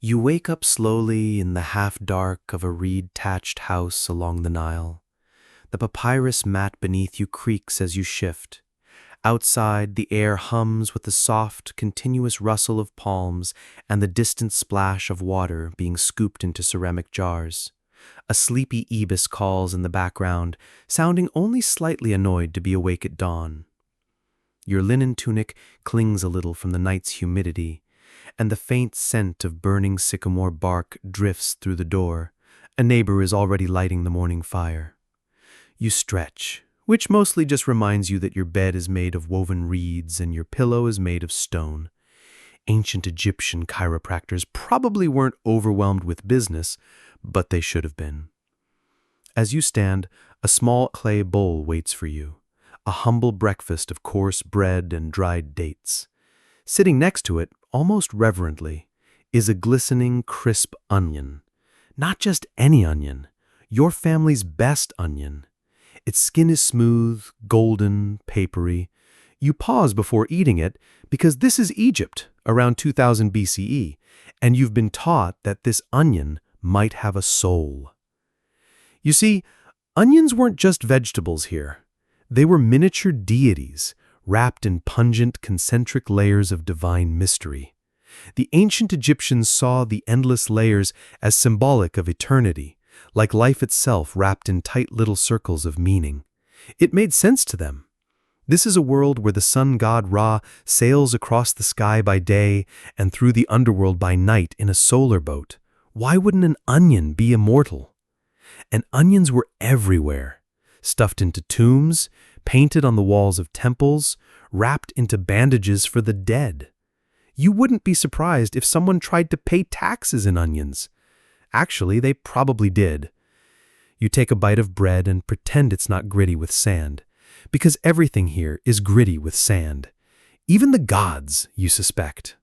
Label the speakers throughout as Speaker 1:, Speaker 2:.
Speaker 1: You wake up slowly in the half-dark of a reed-thatched house along the Nile. The papyrus mat beneath you creaks as you shift. Outside, the air hums with the soft, continuous rustle of palms and the distant splash of water being scooped into ceramic jars. A sleepy ibis calls in the background, sounding only slightly annoyed to be awake at dawn. Your linen tunic clings a little from the night's humidity, and the faint scent of burning sycamore bark drifts through the door. A neighbor is already lighting the morning fire. You stretch, which mostly just reminds you that your bed is made of woven reeds and your pillow is made of stone. Ancient Egyptian chiropractors probably weren't overwhelmed with business, but they should have been. As you stand, a small clay bowl waits for you, a humble breakfast of coarse bread and dried dates. Sitting next to it, almost reverently, is a glistening, crisp onion. Not just any onion, your family's best onion. Its skin is smooth, golden, papery. You pause before eating it because this is Egypt around 2000 BCE, and you've been taught that this onion might have a soul. You see, onions weren't just vegetables here. They were miniature deities, wrapped in pungent, concentric layers of divine mystery. The ancient Egyptians saw the endless layers as symbolic of eternity, like life itself wrapped in tight little circles of meaning. It made sense to them. This is a world where the sun god Ra sails across the sky by day and through the underworld by night in a solar boat. Why wouldn't an onion be immortal? And onions were everywhere, stuffed into tombs, painted on the walls of temples, wrapped into bandages for the dead. You wouldn't be surprised if someone tried to pay taxes in onions. Actually, they probably did. You take a bite of bread and pretend it's not gritty with sand, because everything here is gritty with sand. Even the gods, you suspect.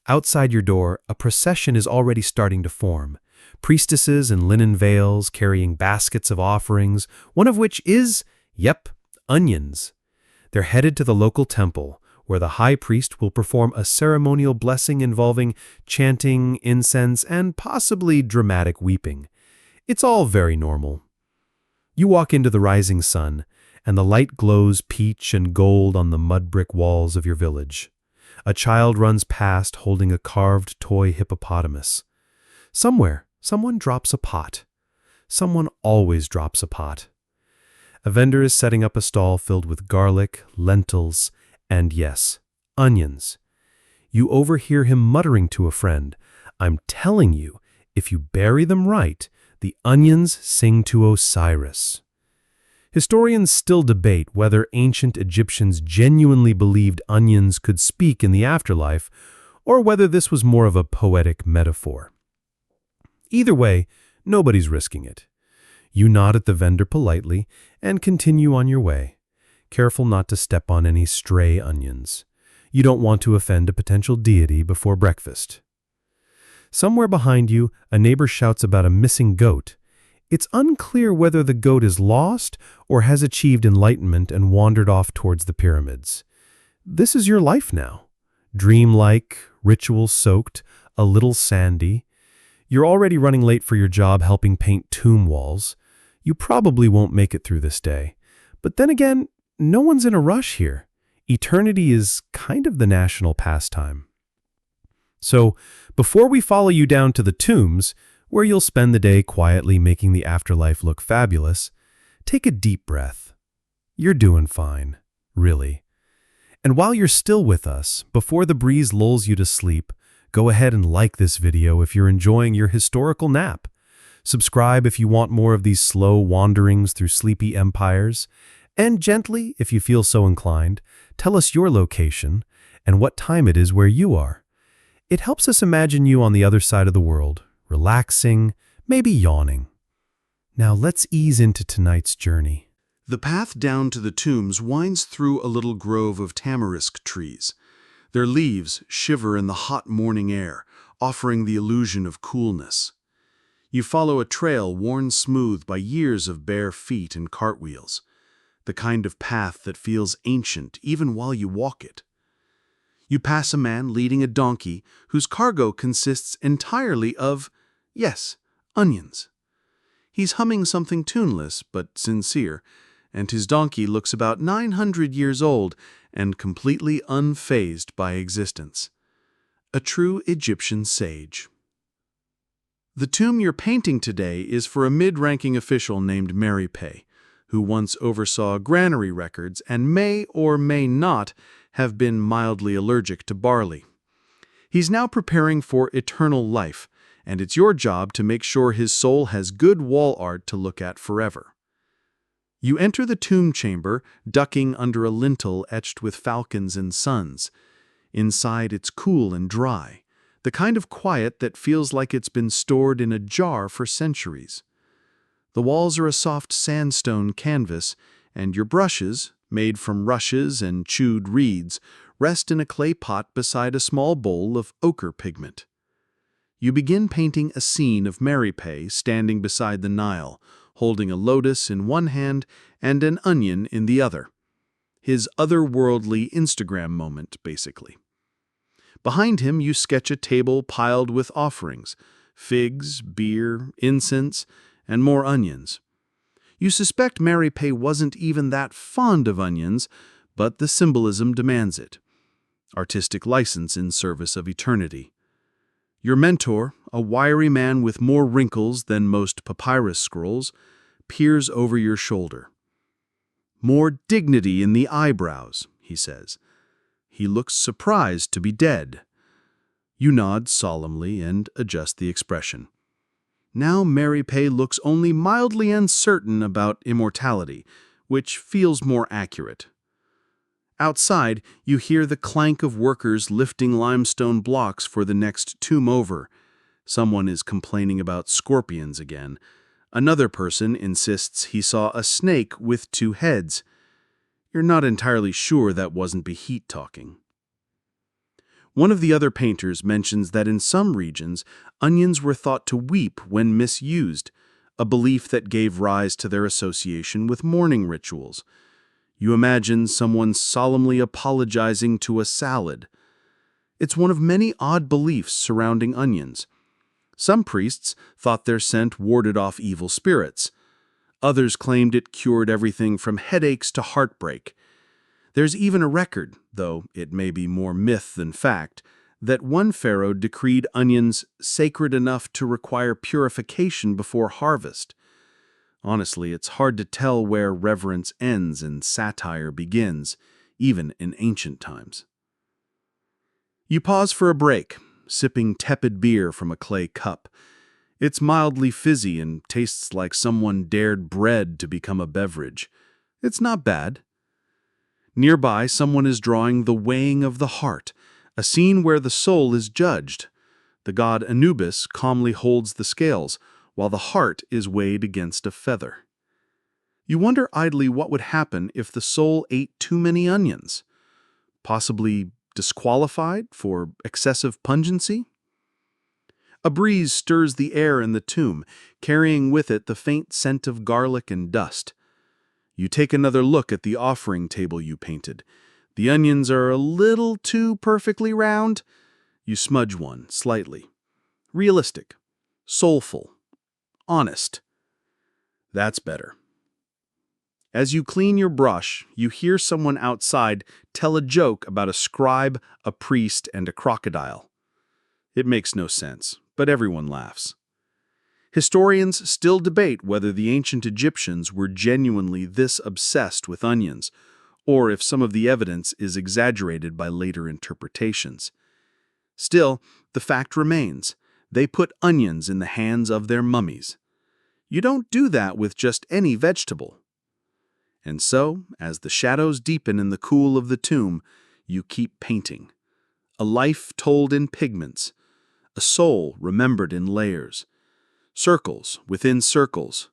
Speaker 1: Outside your door, a procession is already starting to form. Priestesses in linen veils carrying baskets of offerings, one of which is, onions. They're headed to the local temple, where the high priest will perform a ceremonial blessing involving chanting, incense, and possibly dramatic weeping. It's all very normal. You walk into the rising sun, and the light glows peach and gold on the mud brick walls of your village. A child runs past holding a carved toy hippopotamus. Somewhere, someone drops a pot. Someone always drops a pot. A vendor is setting up a stall filled with garlic, lentils, and yes, onions. You overhear him muttering to a friend, "I'm telling you, if you bury them right, the onions sing to Osiris." Historians still debate whether ancient Egyptians genuinely believed onions could speak in the afterlife, or whether this was more of a poetic metaphor. Either way, nobody's risking it. You nod at the vendor politely and continue on your way, careful not to step on any stray onions. You don't want to offend a potential deity before breakfast. Somewhere behind you, a neighbor shouts about a missing goat. It's unclear whether the goat is lost or has achieved enlightenment and wandered off towards the pyramids. This is your life now. Dreamlike, ritual-soaked, a little sandy. You're already running late for your job helping paint tomb walls. You probably won't make it through this day. But then again, no one's in a rush here. Eternity is kind of the national pastime. So, before we follow you down to the tombs, where you'll spend the day quietly making the afterlife look fabulous, take a deep breath. You're doing fine, really. And while you're still with us, before the breeze lulls you to sleep, go ahead and like this video if you're enjoying your historical nap. Subscribe if you want more of these slow wanderings through sleepy empires. And gently, if you feel so inclined, tell us your location and what time it is where you are. It helps us imagine you on the other side of the world, relaxing, maybe yawning. Now let's ease into tonight's journey.
Speaker 2: The path down to the tombs winds through a little grove of tamarisk trees. Their leaves shiver in the hot morning air, offering the illusion of coolness. You follow a trail worn smooth by years of bare feet and cartwheels, the kind of path that feels ancient even while you walk it. You pass a man leading a donkey whose cargo consists entirely of, yes, onions. He's humming something tuneless but sincere, and his donkey looks about 900 years old and completely unfazed by existence. A true Egyptian sage. The tomb you're painting today is for a mid-ranking official named Mary Pay, who once oversaw granary records and may or may not have been mildly allergic to barley. He's now preparing for eternal life, and it's your job to make sure his soul has good wall art to look at forever. You enter the tomb chamber, ducking under a lintel etched with falcons and suns. Inside it's cool and dry, the kind of quiet that feels like it's been stored in a jar for centuries. The walls are a soft sandstone canvas, and your brushes, made from rushes and chewed reeds, rest in a clay pot beside a small bowl of ochre pigment. You begin painting a scene of Mary Pay standing beside the Nile, holding a lotus in one hand and an onion in the other. His otherworldly Instagram moment, basically. Behind him, you sketch a table piled with offerings, figs, beer, incense, and more onions. You suspect Mary Pay wasn't even that fond of onions, but the symbolism demands it. Artistic license in service of eternity. Your mentor, a wiry man with more wrinkles than most papyrus scrolls, peers over your shoulder. "More dignity in the eyebrows," he says. He looks surprised to be dead. You nod solemnly and adjust the expression. Now Mary Pay looks only mildly uncertain about immortality, which feels more accurate. Outside, you hear the clank of workers lifting limestone blocks for the next tomb over. Someone is complaining about scorpions again. Another person insists he saw a snake with 2 heads. You're not entirely sure that wasn't Behit talking. One of the other painters mentions that in some regions, onions were thought to weep when misused, a belief that gave rise to their association with mourning rituals. You imagine someone solemnly apologizing to a salad. It's one of many odd beliefs surrounding onions. Some priests thought their scent warded off evil spirits. Others claimed it cured everything from headaches to heartbreak. There's even a record, though it may be more myth than fact, that one pharaoh decreed onions sacred enough to require purification before harvest. Honestly, it's hard to tell where reverence ends and satire begins, even in ancient times. You pause for a break, sipping tepid beer from a clay cup. It's mildly fizzy and tastes like someone dared bread to become a beverage. It's not bad. Nearby, someone is drawing the weighing of the heart, a scene where the soul is judged. The god Anubis calmly holds the scales, while the heart is weighed against a feather. You wonder idly what would happen if the soul ate too many onions. Possibly disqualified for excessive pungency? A breeze stirs the air in the tomb, carrying with it the faint scent of garlic and dust. You take another look at the offering table you painted. The onions are a little too perfectly round. You smudge one slightly. Realistic, soulful, honest. That's better. As you clean your brush, you hear someone outside tell a joke about a scribe, a priest, and a crocodile. It makes no sense, but everyone laughs. Historians still debate whether the ancient Egyptians were genuinely this obsessed with onions, or if some of the evidence is exaggerated by later interpretations. Still, the fact remains, they put onions in the hands of their mummies. You don't do that with just any vegetable. And so, as the shadows deepen in the cool of the tomb, you keep painting. A life told in pigments, a soul remembered in layers. Circles within circles,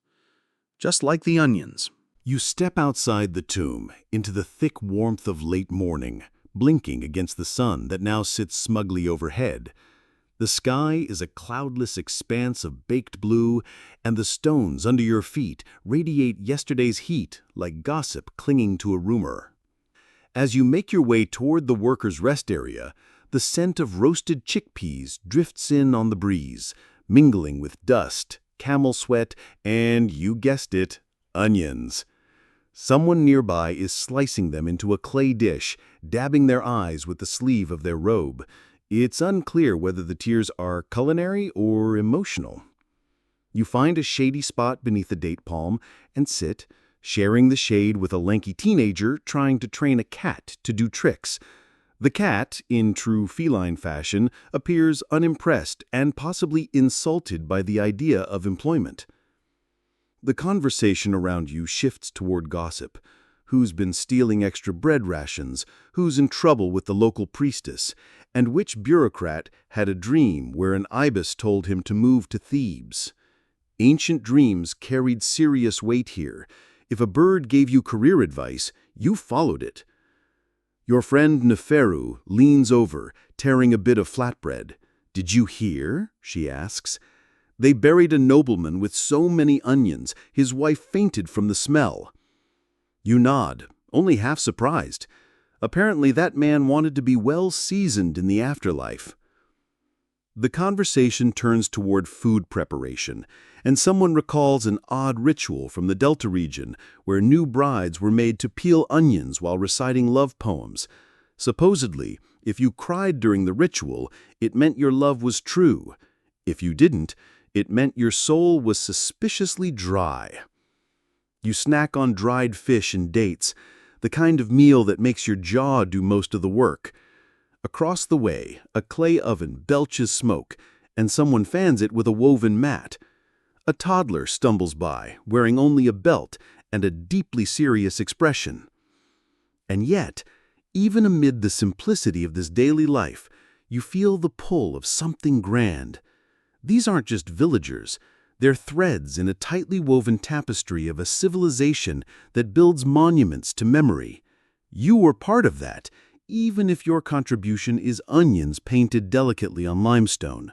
Speaker 2: just like the onions.
Speaker 3: You step outside the tomb, into the thick warmth of late morning, blinking against the sun that now sits smugly overhead. The sky is a cloudless expanse of baked blue, and the stones under your feet radiate yesterday's heat like gossip clinging to a rumor. As you make your way toward the workers' rest area, the scent of roasted chickpeas drifts in on the breeze, mingling with dust, camel sweat, and, you guessed it, onions. Someone nearby is slicing them into a clay dish, dabbing their eyes with the sleeve of their robe. It's unclear whether the tears are culinary or emotional. You find a shady spot beneath a date palm and sit, sharing the shade with a lanky teenager trying to train a cat to do tricks. The cat, in true feline fashion, appears unimpressed and possibly insulted by the idea of employment. The conversation around you shifts toward gossip. Who's been stealing extra bread rations, who's in trouble with the local priestess, and which bureaucrat had a dream where an ibis told him to move to Thebes. Ancient dreams carried serious weight here. If a bird gave you career advice, you followed it. Your friend Neferu leans over, tearing a bit of flatbread. "Did you hear?" she asks. "They buried a nobleman with so many onions, his wife fainted from the smell." You nod, only half surprised. Apparently that man wanted to be well seasoned in the afterlife. The conversation turns toward food preparation, and someone recalls an odd ritual from the Delta region where new brides were made to peel onions while reciting love poems. Supposedly, if you cried during the ritual, it meant your love was true. If you didn't, it meant your soul was suspiciously dry. You snack on dried fish and dates, the kind of meal that makes your jaw do most of the work. Across the way, a clay oven belches smoke, and someone fans it with a woven mat. A toddler stumbles by, wearing only a belt and a deeply serious expression. And yet, even amid the simplicity of this daily life, you feel the pull of something grand. These aren't just villagers. They're threads in a tightly woven tapestry of a civilization that builds monuments to memory. You were part of that, even if your contribution is onions painted delicately on limestone.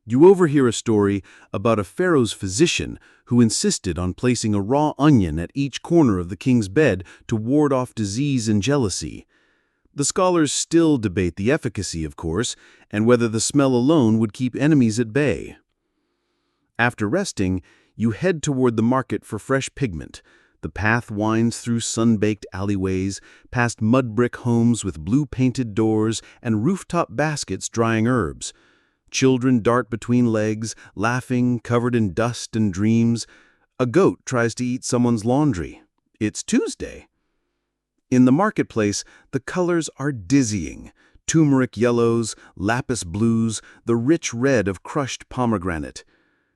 Speaker 3: You overhear a story about a pharaoh's physician who insisted on placing a raw onion at each corner of the king's bed to ward off disease and jealousy. The scholars still debate the efficacy, of course, and whether the smell alone would keep enemies at bay. After resting, you head toward the market for fresh pigment. The path winds through sun-baked alleyways, past mud-brick homes with blue-painted doors and rooftop baskets drying herbs. Children dart between legs, laughing, covered in dust and dreams. A goat tries to eat someone's laundry. It's Tuesday. In the marketplace, the colors are dizzying. Turmeric yellows, lapis blues, the rich red of crushed pomegranate.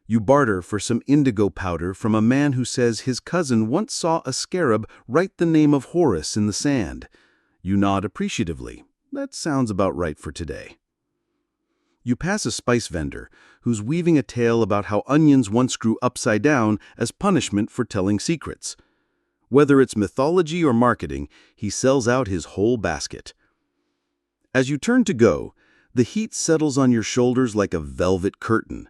Speaker 3: You barter for some indigo powder from a man who says his cousin once saw a scarab write the name of Horus in the sand. You nod appreciatively. That sounds about right for today. You pass a spice vendor who's weaving a tale about how onions once grew upside down as punishment for telling secrets. Whether it's mythology or marketing, he sells out his whole basket. As you turn to go, the heat settles on your shoulders like a velvet curtain.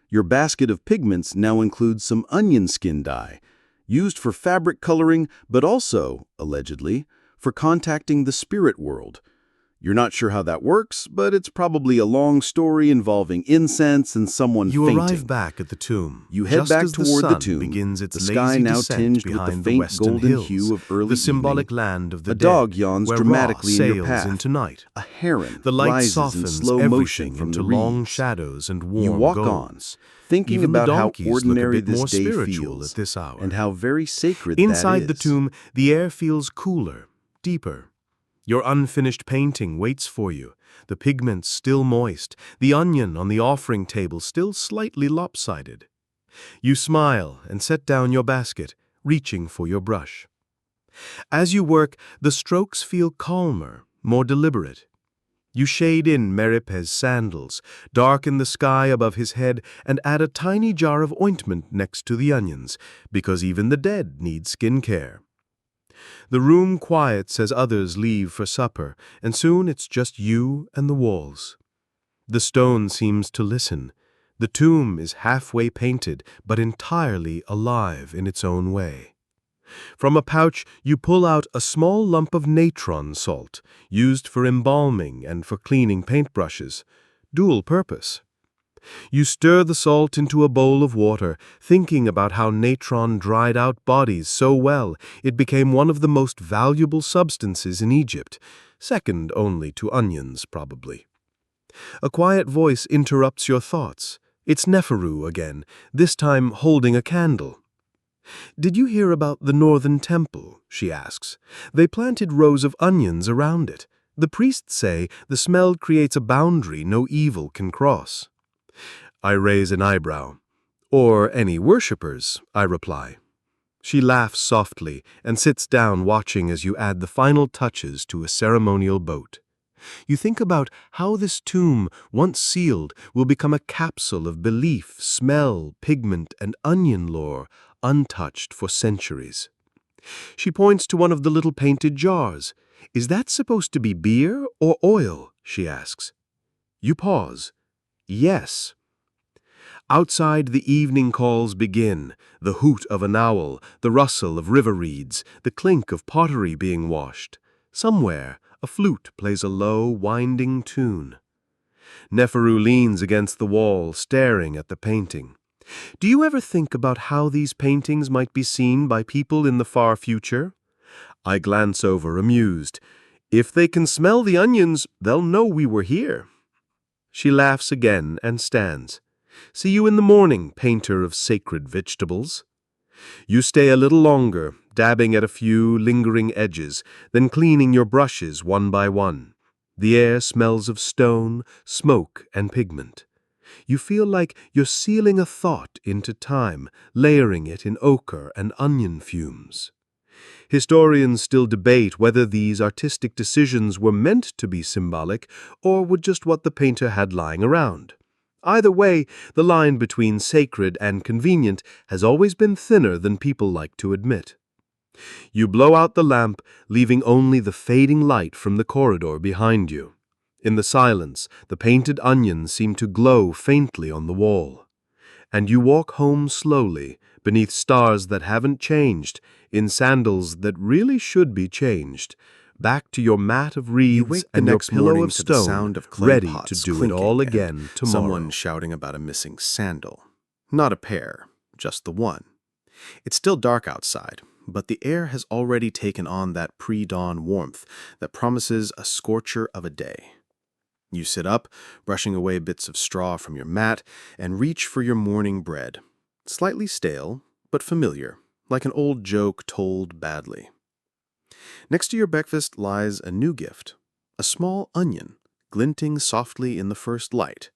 Speaker 3: Your basket of pigments now includes some onion skin dye, used for fabric coloring, but also, allegedly, for contacting the spirit world. You're not sure how that works, but it's probably a long story involving incense and someone
Speaker 1: You
Speaker 3: fainting.
Speaker 1: arrive back at the tomb.
Speaker 3: You head
Speaker 1: just
Speaker 3: back
Speaker 1: as
Speaker 3: toward the
Speaker 1: sun
Speaker 3: tomb,
Speaker 1: begins its
Speaker 3: the sky
Speaker 1: lazy
Speaker 3: now
Speaker 1: descent
Speaker 3: tinged with the
Speaker 1: behind
Speaker 3: faint
Speaker 1: western
Speaker 3: golden
Speaker 1: hills,
Speaker 3: hue of early
Speaker 1: the symbolic
Speaker 3: evening.
Speaker 1: land of the
Speaker 3: A
Speaker 1: dead,
Speaker 3: dog yawns
Speaker 1: where
Speaker 3: dramatically
Speaker 1: Ra
Speaker 3: in your
Speaker 1: sails
Speaker 3: path.
Speaker 1: into night.
Speaker 3: A heron
Speaker 1: The light
Speaker 3: rises in
Speaker 1: softens
Speaker 3: slow motion
Speaker 1: everything
Speaker 3: from
Speaker 1: into
Speaker 3: the
Speaker 1: long
Speaker 3: reeds.
Speaker 1: shadows and warm
Speaker 3: You walk on,
Speaker 1: golds.
Speaker 3: thinking
Speaker 1: Even the
Speaker 3: about how
Speaker 1: donkeys look a
Speaker 3: ordinary
Speaker 1: bit
Speaker 3: this
Speaker 1: more
Speaker 3: day
Speaker 1: spiritual
Speaker 3: feels
Speaker 1: at this hour.
Speaker 3: and how very sacred that
Speaker 1: Inside the
Speaker 3: is.
Speaker 1: tomb, the air feels cooler, deeper. Your unfinished painting waits for you, the pigments still moist, the onion on the offering table still slightly lopsided. You smile and set down your basket, reaching for your brush. As you work, the strokes feel calmer, more deliberate. You shade in Merip's sandals, darken the sky above his head, and add a tiny jar of ointment next to the onions, because even the dead need skin care. The room quiets as others leave for supper, and soon it's just you and the walls. The stone seems to listen. The tomb is halfway painted, but entirely alive in its own way.
Speaker 4: From a pouch, you pull out a small lump of natron salt, used for embalming and for cleaning paintbrushes. Dual purpose. You stir the salt into a bowl of water, thinking about how natron dried out bodies so well it became one of the most valuable substances in Egypt, second only to onions, probably. A quiet voice interrupts your thoughts. It's Neferu again, this time holding a candle. "Did you hear about the Northern Temple?" she asks. "They planted rows of onions around it. The priests say the smell creates a boundary no evil can cross." I raise an eyebrow. "Or any worshippers," I reply. She laughs softly and sits down watching as you add the final touches to a ceremonial boat. You think about how this tomb, once sealed, will become a capsule of belief, smell, pigment, and onion lore, untouched for centuries. She points to one of the little painted jars. "Is that supposed to be beer or oil?" she asks. You pause. "Yes." Outside, the evening calls begin, the hoot of an owl, the rustle of river reeds, the clink of pottery being washed. Somewhere, a flute plays a low, winding tune. Neferu leans against the wall, staring at the painting. "Do you ever think about how these paintings might be seen by people in the far future?" I glance over, amused. "If they can smell the onions, they'll know we were here." She laughs again and stands. "See you in the morning, painter of sacred vegetables." You stay a little longer, dabbing at a few lingering edges, then cleaning your brushes one by one. The air smells of stone, smoke, and pigment. You feel like you're sealing a thought into time, layering it in ochre and onion fumes. Historians still debate whether these artistic decisions were meant to be symbolic or were just what the painter had lying around. Either way, the line between sacred and convenient has always been thinner than people like to admit. You blow out the lamp, leaving only the fading light from the corridor behind you. In the silence, the painted onions seem to glow faintly on the wall. And you walk home slowly, beneath stars that haven't changed, in sandals that really should be changed, back to your mat of
Speaker 1: You
Speaker 4: reeds
Speaker 1: wake the
Speaker 4: and your
Speaker 1: next
Speaker 4: pillow
Speaker 1: morning
Speaker 4: of
Speaker 1: to the
Speaker 4: stone,
Speaker 1: sound of clay
Speaker 4: ready to
Speaker 1: pots
Speaker 4: do it
Speaker 1: clinking
Speaker 4: all
Speaker 1: and
Speaker 4: again tomorrow.
Speaker 1: someone shouting about a missing sandal. Not a pair, just the one. It's still dark outside, but the air has already taken on that pre-dawn warmth that promises a scorcher of a day. You sit up, brushing away bits of straw from your mat, and reach for your morning bread. Slightly stale, but familiar, like an old joke told badly. Next to your breakfast lies a new gift, a small onion, glinting softly in the first light.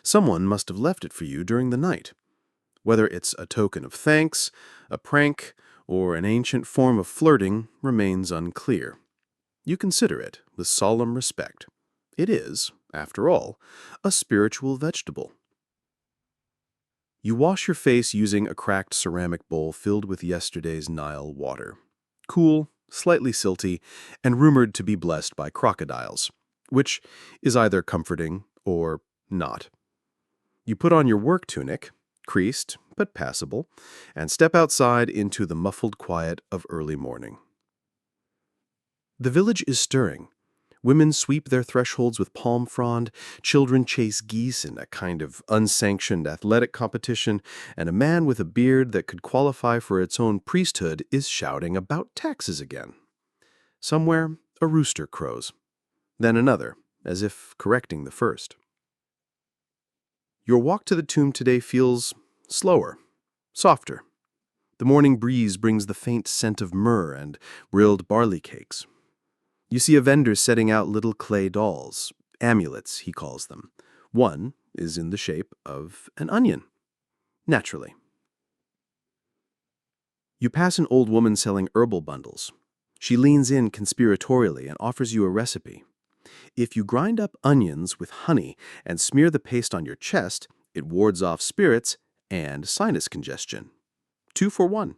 Speaker 1: Someone must have left it for you during the night. Whether it's a token of thanks, a prank, or an ancient form of flirting remains unclear. You consider it with solemn respect. It is, after all, a spiritual vegetable. You wash your face using a cracked ceramic bowl filled with yesterday's Nile water. Cool, slightly silty, and rumored to be blessed by crocodiles, which is either comforting or not. You put on your work tunic, creased but passable, and step outside into the muffled quiet of early morning. The village is stirring. Women sweep their thresholds with palm frond, children chase geese in a kind of unsanctioned athletic competition, and a man with a beard that could qualify for its own priesthood is shouting about taxes again. Somewhere, a rooster crows. Then another, as if correcting the first. Your walk to the tomb today feels slower, softer. The morning breeze brings the faint scent of myrrh and grilled barley cakes. You see a vendor setting out little clay dolls, amulets, he calls them. One is in the shape of an onion. Naturally. You pass an old woman selling herbal bundles. She leans in conspiratorially and offers you a recipe. If you grind up onions with honey and smear the paste on your chest, it wards off spirits and sinus congestion. 2 for 1.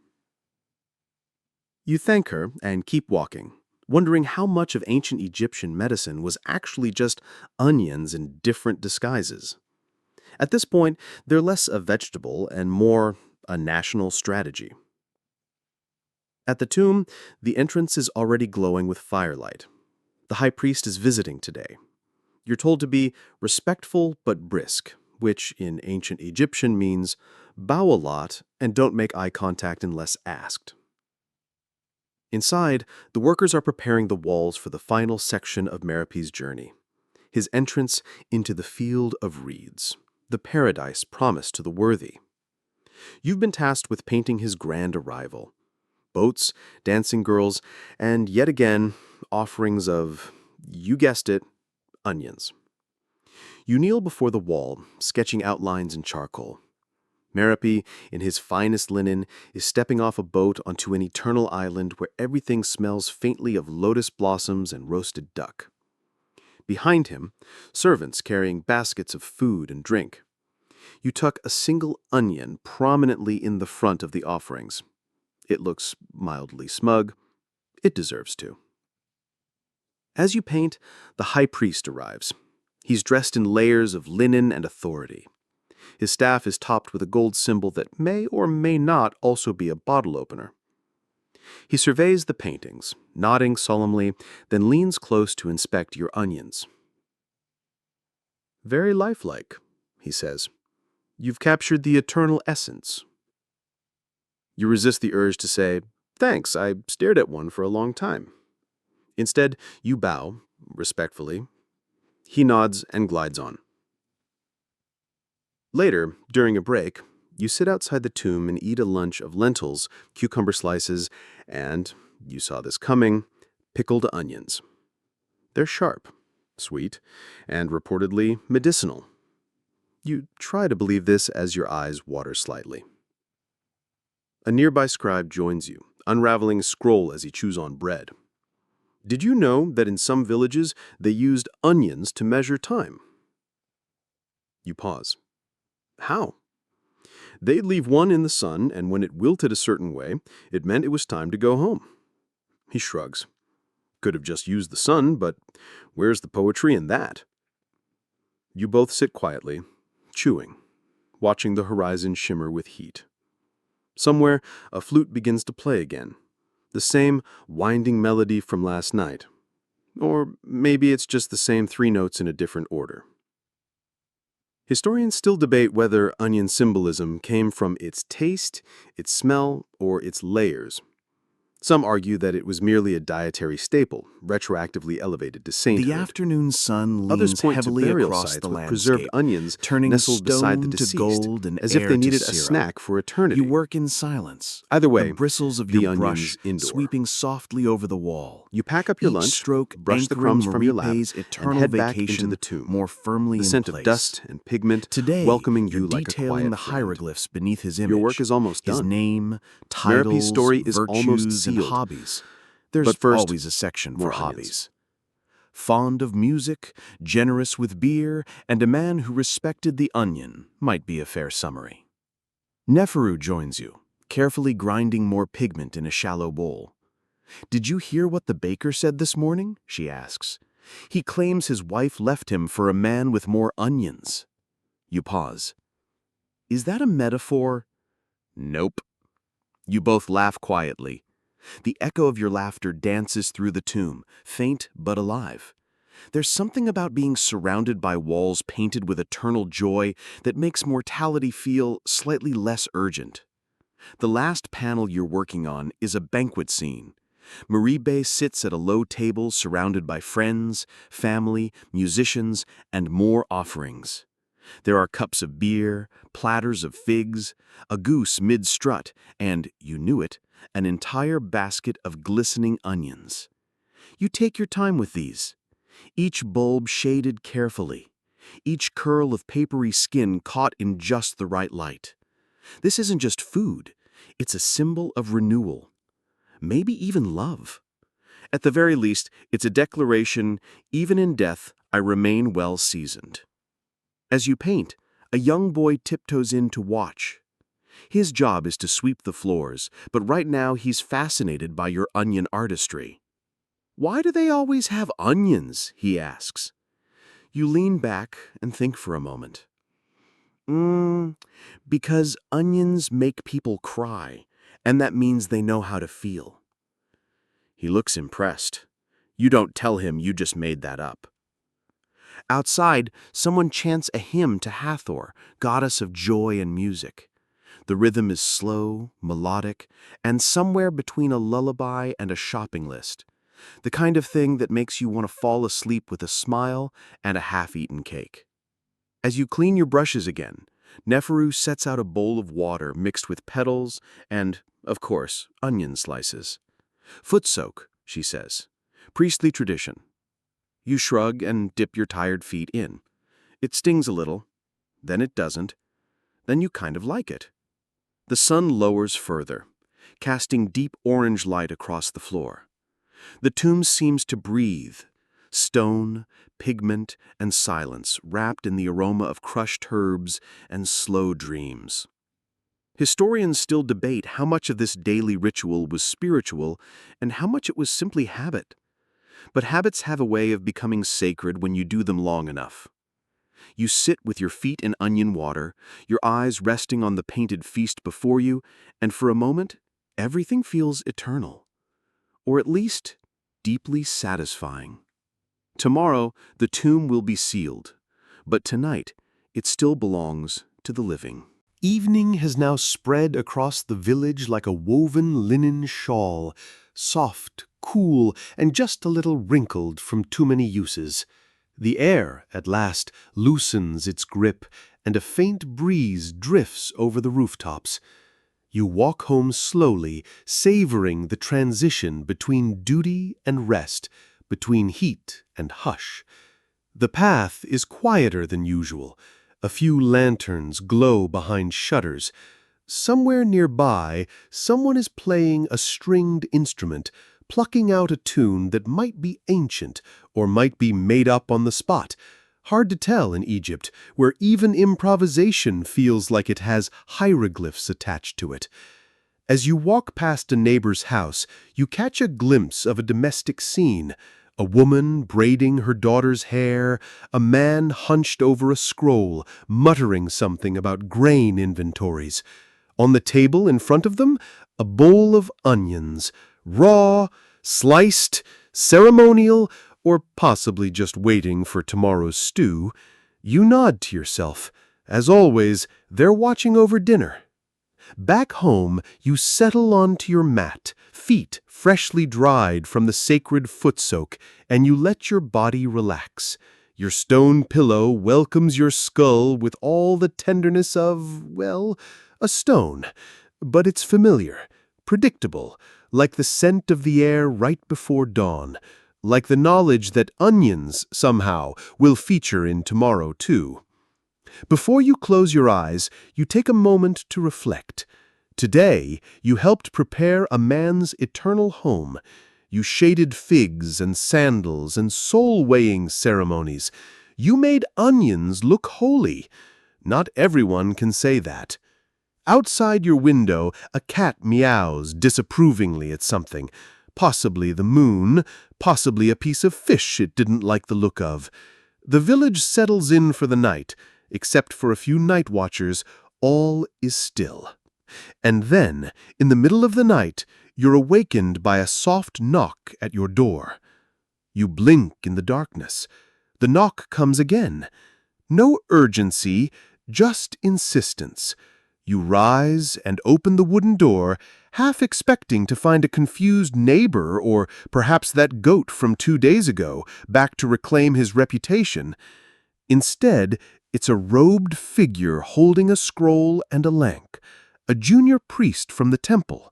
Speaker 1: You thank her and keep walking, wondering how much of ancient Egyptian medicine was actually just onions in different disguises. At this point, they're less a vegetable and more a national strategy. At the tomb, the entrance is already glowing with firelight. The high priest is visiting today. You're told to be respectful but brisk, which in ancient Egyptian means bow a lot and don't make eye contact unless asked. Inside, the workers are preparing the walls for the final section of Merope's journey, his entrance into the field of reeds, the paradise promised to the worthy. You've been tasked with painting his grand arrival. Boats, dancing girls, and yet again, offerings of, you guessed it, onions. You kneel before the wall, sketching outlines in charcoal. Merope, in his finest linen, is stepping off a boat onto an eternal island where everything smells faintly of lotus blossoms and roasted duck. Behind him, servants carrying baskets of food and drink. You tuck a single onion prominently in the front of the offerings. It looks mildly smug. It deserves to. As you paint, the high priest arrives. He's dressed in layers of linen and authority. His staff is topped with a gold symbol that may or may not also be a bottle opener. He surveys the paintings, nodding solemnly, then leans close to inspect your onions. "Very lifelike," he says. "You've captured the eternal essence." You resist the urge to say, "Thanks, I stared at one for a long time." Instead, you bow, respectfully. He nods and glides on. Later, during a break, you sit outside the tomb and eat a lunch of lentils, cucumber slices, and, you saw this coming, pickled onions. They're sharp, sweet, and reportedly medicinal. You try to believe this as your eyes water slightly. A nearby scribe joins you, unraveling a scroll as he chews on bread. Did you know that in some villages they used onions to measure time? You pause. How? They'd leave one in the sun, and when it wilted a certain way, it meant it was time to go home. He shrugs. Could have just used the sun, but where's the poetry in that? You both sit quietly, chewing, watching the horizon shimmer with heat. Somewhere, a flute begins to play again, the same winding melody from last night. Or maybe it's just the same three notes in a different order. Historians still debate whether onion symbolism came from its taste, its smell, or its layers. Some argue that it was merely a dietary staple, retroactively elevated to sainthood.
Speaker 3: The afternoon sun
Speaker 1: Others
Speaker 3: leans
Speaker 1: point to
Speaker 3: heavily
Speaker 1: burial
Speaker 3: across
Speaker 1: sites
Speaker 3: the
Speaker 1: with
Speaker 3: landscape,
Speaker 1: preserved onions
Speaker 3: turning
Speaker 1: nestled beside the
Speaker 3: stone to
Speaker 1: deceased,
Speaker 3: gold and
Speaker 1: as if
Speaker 3: air
Speaker 1: they
Speaker 3: to
Speaker 1: needed a
Speaker 3: syrup.
Speaker 1: snack for eternity.
Speaker 3: You work in silence.
Speaker 1: Either way,
Speaker 3: The bristles of
Speaker 1: the
Speaker 3: your
Speaker 1: onions
Speaker 3: brush
Speaker 1: indoor.
Speaker 3: sweeping softly over the wall.
Speaker 1: You pack up your
Speaker 3: Each
Speaker 1: lunch,
Speaker 3: stroke
Speaker 1: brush the
Speaker 3: anchoring
Speaker 1: crumbs from your lap,
Speaker 3: Maripe's
Speaker 1: and
Speaker 3: eternal
Speaker 1: head back into
Speaker 3: vacation
Speaker 1: the tomb,
Speaker 3: more firmly
Speaker 1: the
Speaker 3: in
Speaker 1: scent
Speaker 3: place.
Speaker 1: of dust and pigment
Speaker 3: Today,
Speaker 1: welcoming
Speaker 3: you're
Speaker 1: you like a
Speaker 3: detailing
Speaker 1: quiet
Speaker 3: the
Speaker 1: friend.
Speaker 3: hieroglyphs beneath his image.
Speaker 1: Your work is almost
Speaker 3: his
Speaker 1: done.
Speaker 3: name,
Speaker 1: Merope's
Speaker 3: titles,
Speaker 1: story is
Speaker 3: virtues,
Speaker 1: almost
Speaker 3: and
Speaker 1: sealed.
Speaker 3: hobbies. There's
Speaker 1: But first,
Speaker 3: always a section
Speaker 1: more
Speaker 3: for
Speaker 1: onions.
Speaker 3: hobbies. Fond of music, generous with beer, and a man who respected the onion might be a fair summary. Neferu joins you, carefully grinding more pigment in a shallow bowl. "Did you hear what the baker said this morning?" she asks. "He claims his wife left him for a man with more onions." You pause. "Is that a metaphor?" "Nope." You both laugh quietly. The echo of your laughter dances through the tomb, faint but alive. There's something about being surrounded by walls painted with eternal joy that makes mortality feel slightly less urgent. The last panel you're working on is a banquet scene. Maribe sits at a low table surrounded by friends, family, musicians, and more offerings. There are cups of beer, platters of figs, a goose mid-strut, and, you knew it, an entire basket of glistening onions. You take your time with these, each bulb shaded carefully, each curl of papery skin caught in just the right light. This isn't just food, it's a symbol of renewal, maybe even love. At the very least, it's a declaration, even in death, I remain well seasoned. As you paint, a young boy tiptoes in to watch. His job is to sweep the floors, but right now he's fascinated by your onion artistry. "Why do they always have onions?" he asks. You lean back and think for a moment. Because onions make people cry,
Speaker 5: And that means they know how to feel. He looks impressed. You don't tell him you just made that up. Outside, someone chants a hymn to Hathor, goddess of joy and music. The rhythm is slow, melodic, and somewhere between a lullaby and a shopping list. The kind of thing that makes you want to fall asleep with a smile and a half-eaten cake. As you clean your brushes again, Neferu sets out a bowl of water mixed with petals and, of course, onion slices. "Foot soak," she says. "Priestly tradition." You shrug and dip your tired feet in. It stings a little, then it doesn't, then you kind of like it. The sun lowers further, casting deep orange light across the floor. The tomb seems to breathe, stone, pigment, and silence wrapped in the aroma of crushed herbs and slow dreams. Historians still debate how much of this daily ritual was spiritual and how much it was simply habit. But habits have a way of becoming sacred when you do them long enough. You sit with your feet in onion water, your eyes resting on the painted feast before you, and for a moment, everything feels eternal. Or at least, deeply satisfying. Tomorrow, the tomb will be sealed, but tonight, it still belongs to the living.
Speaker 4: Evening has now spread across the village like a woven linen shawl, soft, cool, and just a little wrinkled from too many uses. The air, at last, loosens its grip, and a faint breeze drifts over the rooftops. You walk home slowly, savoring the transition between duty and rest, between heat and hush. The path is quieter than usual. A few lanterns glow behind shutters. Somewhere nearby, someone is playing a stringed instrument, plucking out a tune that might be ancient or might be made up on the spot. Hard to tell in Egypt, where even improvisation feels like it has hieroglyphs attached to it. As you walk past a neighbor's house, you catch a glimpse of a domestic scene. A woman braiding her daughter's hair, a man hunched over a scroll, muttering something about grain inventories. On the table in front of them, a bowl of onions, raw, sliced, ceremonial, or possibly just waiting for tomorrow's stew. You nod to yourself. As always, they're watching over dinner. Back home, you settle onto your mat, feet freshly dried from the sacred foot soak, and you let your body relax. Your stone pillow welcomes your skull with all the tenderness of, well, a stone. But it's familiar, predictable, like the scent of the air right before dawn, like the knowledge that onions, somehow, will feature in tomorrow too. Before you close your eyes, you take a moment to reflect. Today, you helped prepare a man's eternal home. You shaded figs and sandals and soul-weighing ceremonies. You made onions look holy. Not everyone can say that. Outside your window, a cat meows disapprovingly at something. Possibly the moon, possibly a piece of fish it didn't like the look of. The village settles in for the night. Except for a few night watchers, all is still. And then, in the middle of the night, you're awakened by a soft knock at your door. You blink in the darkness. The knock comes again. No urgency, just insistence. You rise and open the wooden door, half expecting to find a confused neighbor or perhaps that goat from 2 days ago, back to reclaim his reputation. Instead, it's a robed figure holding a scroll and a lank, a junior priest from the temple.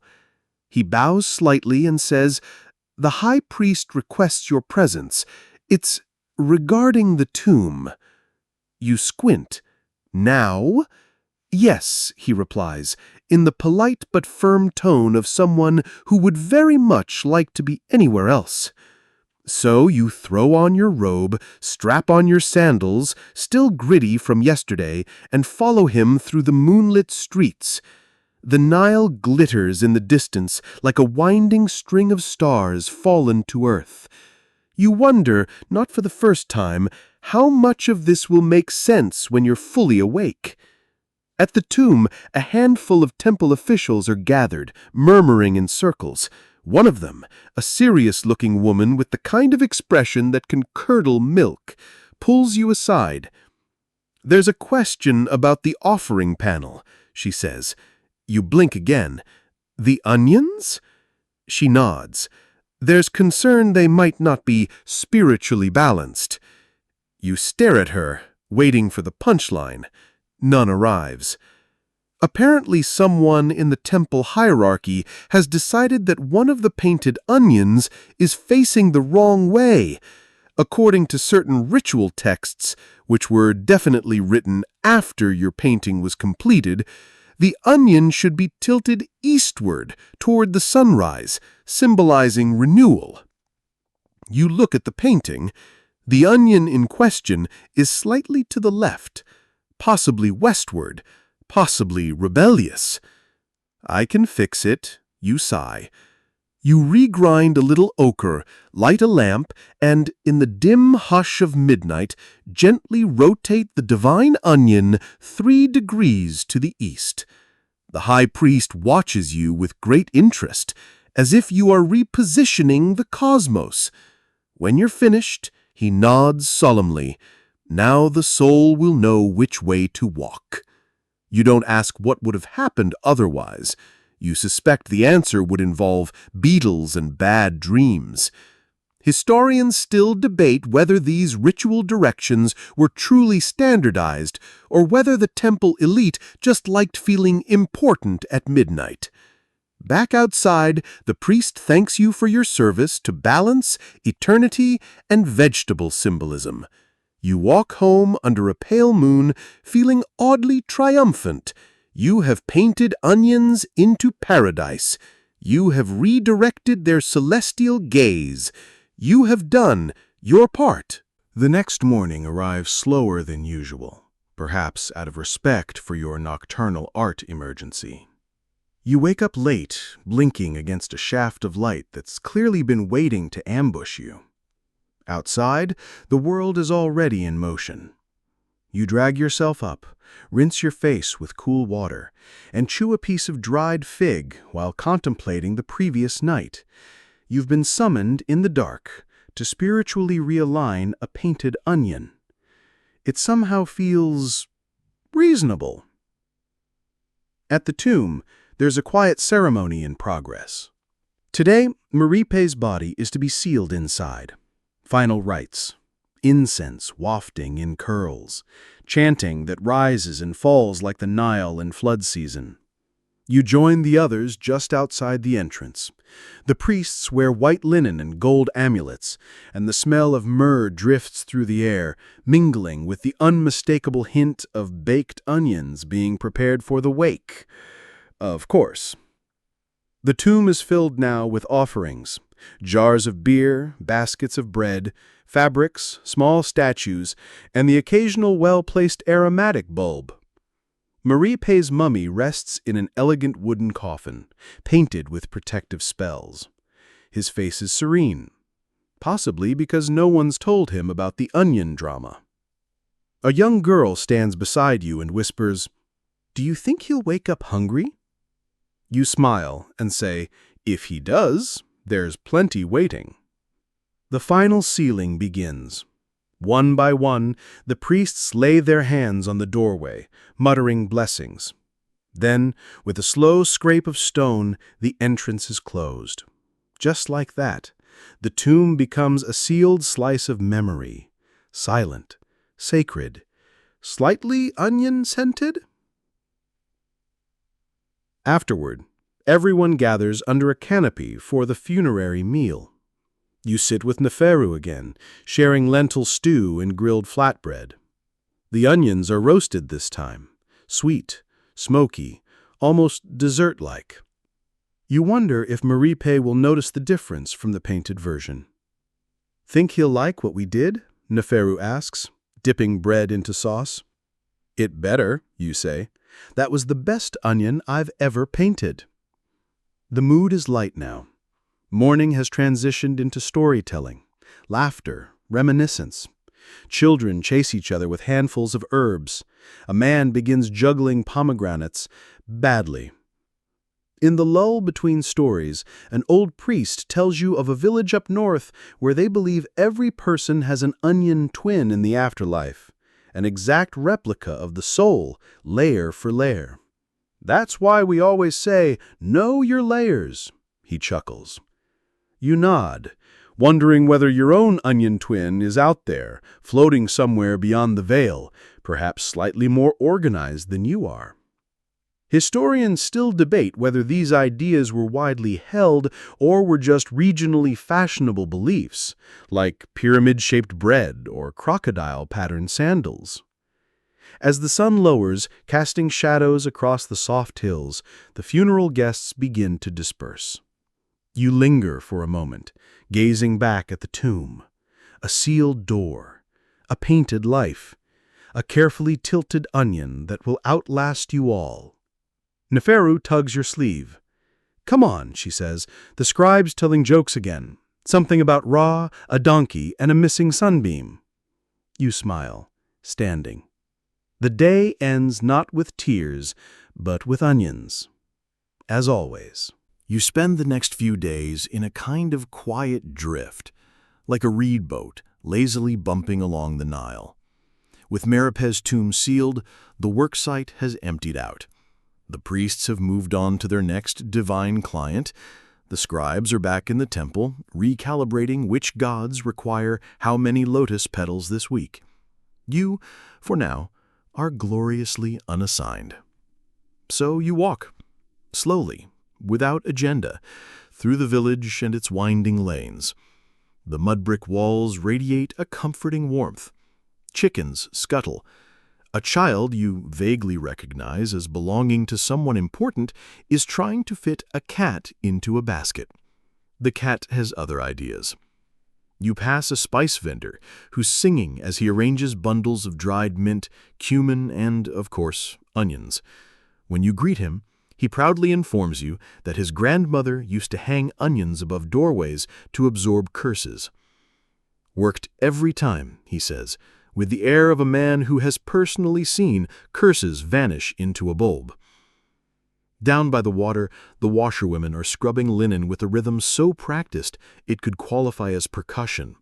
Speaker 4: He bows slightly and says, "The high priest requests your presence. It's regarding the tomb." You squint. "Now?" "Yes," he replies, in the polite but firm tone of someone who would very much like to be anywhere else. So you throw on your robe, strap on your sandals, still gritty from yesterday, and follow him through the moonlit streets. The Nile glitters in the distance like a winding string of stars fallen to earth. You wonder, not for the first time, how much of this will make sense when you're fully awake. At the tomb, a handful of temple officials are gathered, murmuring in circles. One of them, a serious-looking woman with the kind of expression that can curdle milk, pulls you aside. "There's a question about the offering panel," she says. You blink again. "The onions?" She nods. "There's concern they might not be spiritually balanced." You stare at her, waiting for the punchline. None arrives. Apparently someone in the temple hierarchy has decided that one of the painted onions is facing the wrong way. According to certain ritual texts, which were definitely written after your painting was completed, the onion should be tilted eastward toward the sunrise, symbolizing renewal. You look at the painting. The onion in question is slightly to the left, possibly westward, possibly rebellious. "I can fix it," you sigh. You regrind a little ochre, light a lamp, and, in the dim hush of midnight, gently rotate the divine onion 3 degrees to the east. The high priest watches you with great interest, as if you are repositioning the cosmos. When you're finished, he nods solemnly. Now the soul will know which way to walk. You don't ask what would have happened otherwise. You suspect the answer would involve beetles and bad dreams. Historians still debate whether these ritual directions were truly standardized or whether the temple elite just liked feeling important at midnight. Back outside, the priest thanks you for your service to balance, eternity, and vegetable symbolism. You walk home under a pale moon, feeling oddly triumphant. You have painted onions into paradise. You have redirected their celestial gaze. You have done your part.
Speaker 2: The next morning arrives slower than usual, perhaps out of respect for your nocturnal art emergency. You wake up late, blinking against a shaft of light that's clearly been waiting to ambush you. Outside, the world is already in motion. You drag yourself up, rinse your face with cool water, and chew a piece of dried fig while contemplating the previous night. You've been summoned in the dark to spiritually realign a painted onion. It somehow feels reasonable. At the tomb, there's a quiet ceremony in progress. Today, Maripe's body is to be sealed inside. Final rites. Incense wafting in curls, chanting that rises and falls like the Nile in flood season. You join the others just outside the entrance. The priests wear white linen and gold amulets, and the smell of myrrh drifts through the air, mingling with the unmistakable hint of baked onions being prepared for the wake. Of course. The tomb is filled now with offerings, jars of beer, baskets of bread, fabrics, small statues, and the occasional well-placed aromatic bulb. Maripe's mummy rests in an elegant wooden coffin, painted with protective spells. His face is serene, possibly because no one's told him about the onion drama. A young girl stands beside you and whispers, "Do you think he'll wake up hungry?" You smile and say, "If he does, there's plenty waiting." The final sealing begins. One by one, the priests lay their hands on the doorway, muttering blessings. Then, with a slow scrape of stone, the entrance is closed. Just like that, the tomb becomes a sealed slice of memory, silent, sacred, slightly onion-scented. Afterward, everyone gathers under a canopy for the funerary meal. You sit with Neferu again, sharing lentil stew and grilled flatbread. The onions are roasted this time, sweet, smoky, almost dessert-like. You wonder if Maripe will notice the difference from the painted version. "Think he'll like what we did?" Neferu asks, dipping bread into sauce. "It better," you say. "That was the best onion I've ever painted." The mood is light now. Morning has transitioned into storytelling, laughter, reminiscence.
Speaker 4: Children chase each other with handfuls of herbs. A man begins juggling pomegranates badly. In the lull between stories, an old priest tells you of a village up north where they believe every person has an onion twin in the afterlife, an exact replica of the soul, layer for layer. "That's why we always say, 'Know your layers,'" he chuckles. You nod, wondering whether your own onion twin is out there, floating somewhere beyond the veil, perhaps slightly more organized than you are. Historians still debate whether these ideas were widely held or were just regionally fashionable beliefs, like pyramid-shaped bread or crocodile-patterned sandals. As the sun lowers, casting shadows across the soft hills, the funeral guests begin to disperse. You linger for a moment, gazing back at the tomb. A sealed door, a painted life, a carefully tilted onion that will outlast you all. Neferu tugs your sleeve. "Come on," she says, "the scribe's telling jokes again. Something about Ra, a donkey, and a missing sunbeam." You smile, standing. The day ends not with tears, but with onions. As always.
Speaker 3: You spend the next few days in a kind of quiet drift, like a reed boat lazily bumping along the Nile. With Meripes' tomb sealed, the worksite has emptied out. The priests have moved on to their next divine client. The scribes are back in the temple, recalibrating which gods require how many lotus petals this week. You, for now, are gloriously unassigned. So you walk, slowly, without agenda, through the village and its winding lanes. The mud-brick walls radiate a comforting warmth. Chickens scuttle. A child you vaguely recognize as belonging to someone important is trying to fit a cat into a basket. The cat has other ideas. You pass a spice vendor who's singing as he arranges bundles of dried mint, cumin, and, of course, onions. When you greet him, he proudly informs you that his grandmother used to hang onions above doorways to absorb curses. "Worked every time," he says, with the air of a man who has personally seen curses vanish into a bulb. Down by the water, the washerwomen are scrubbing linen with a rhythm so practiced it could qualify as percussion.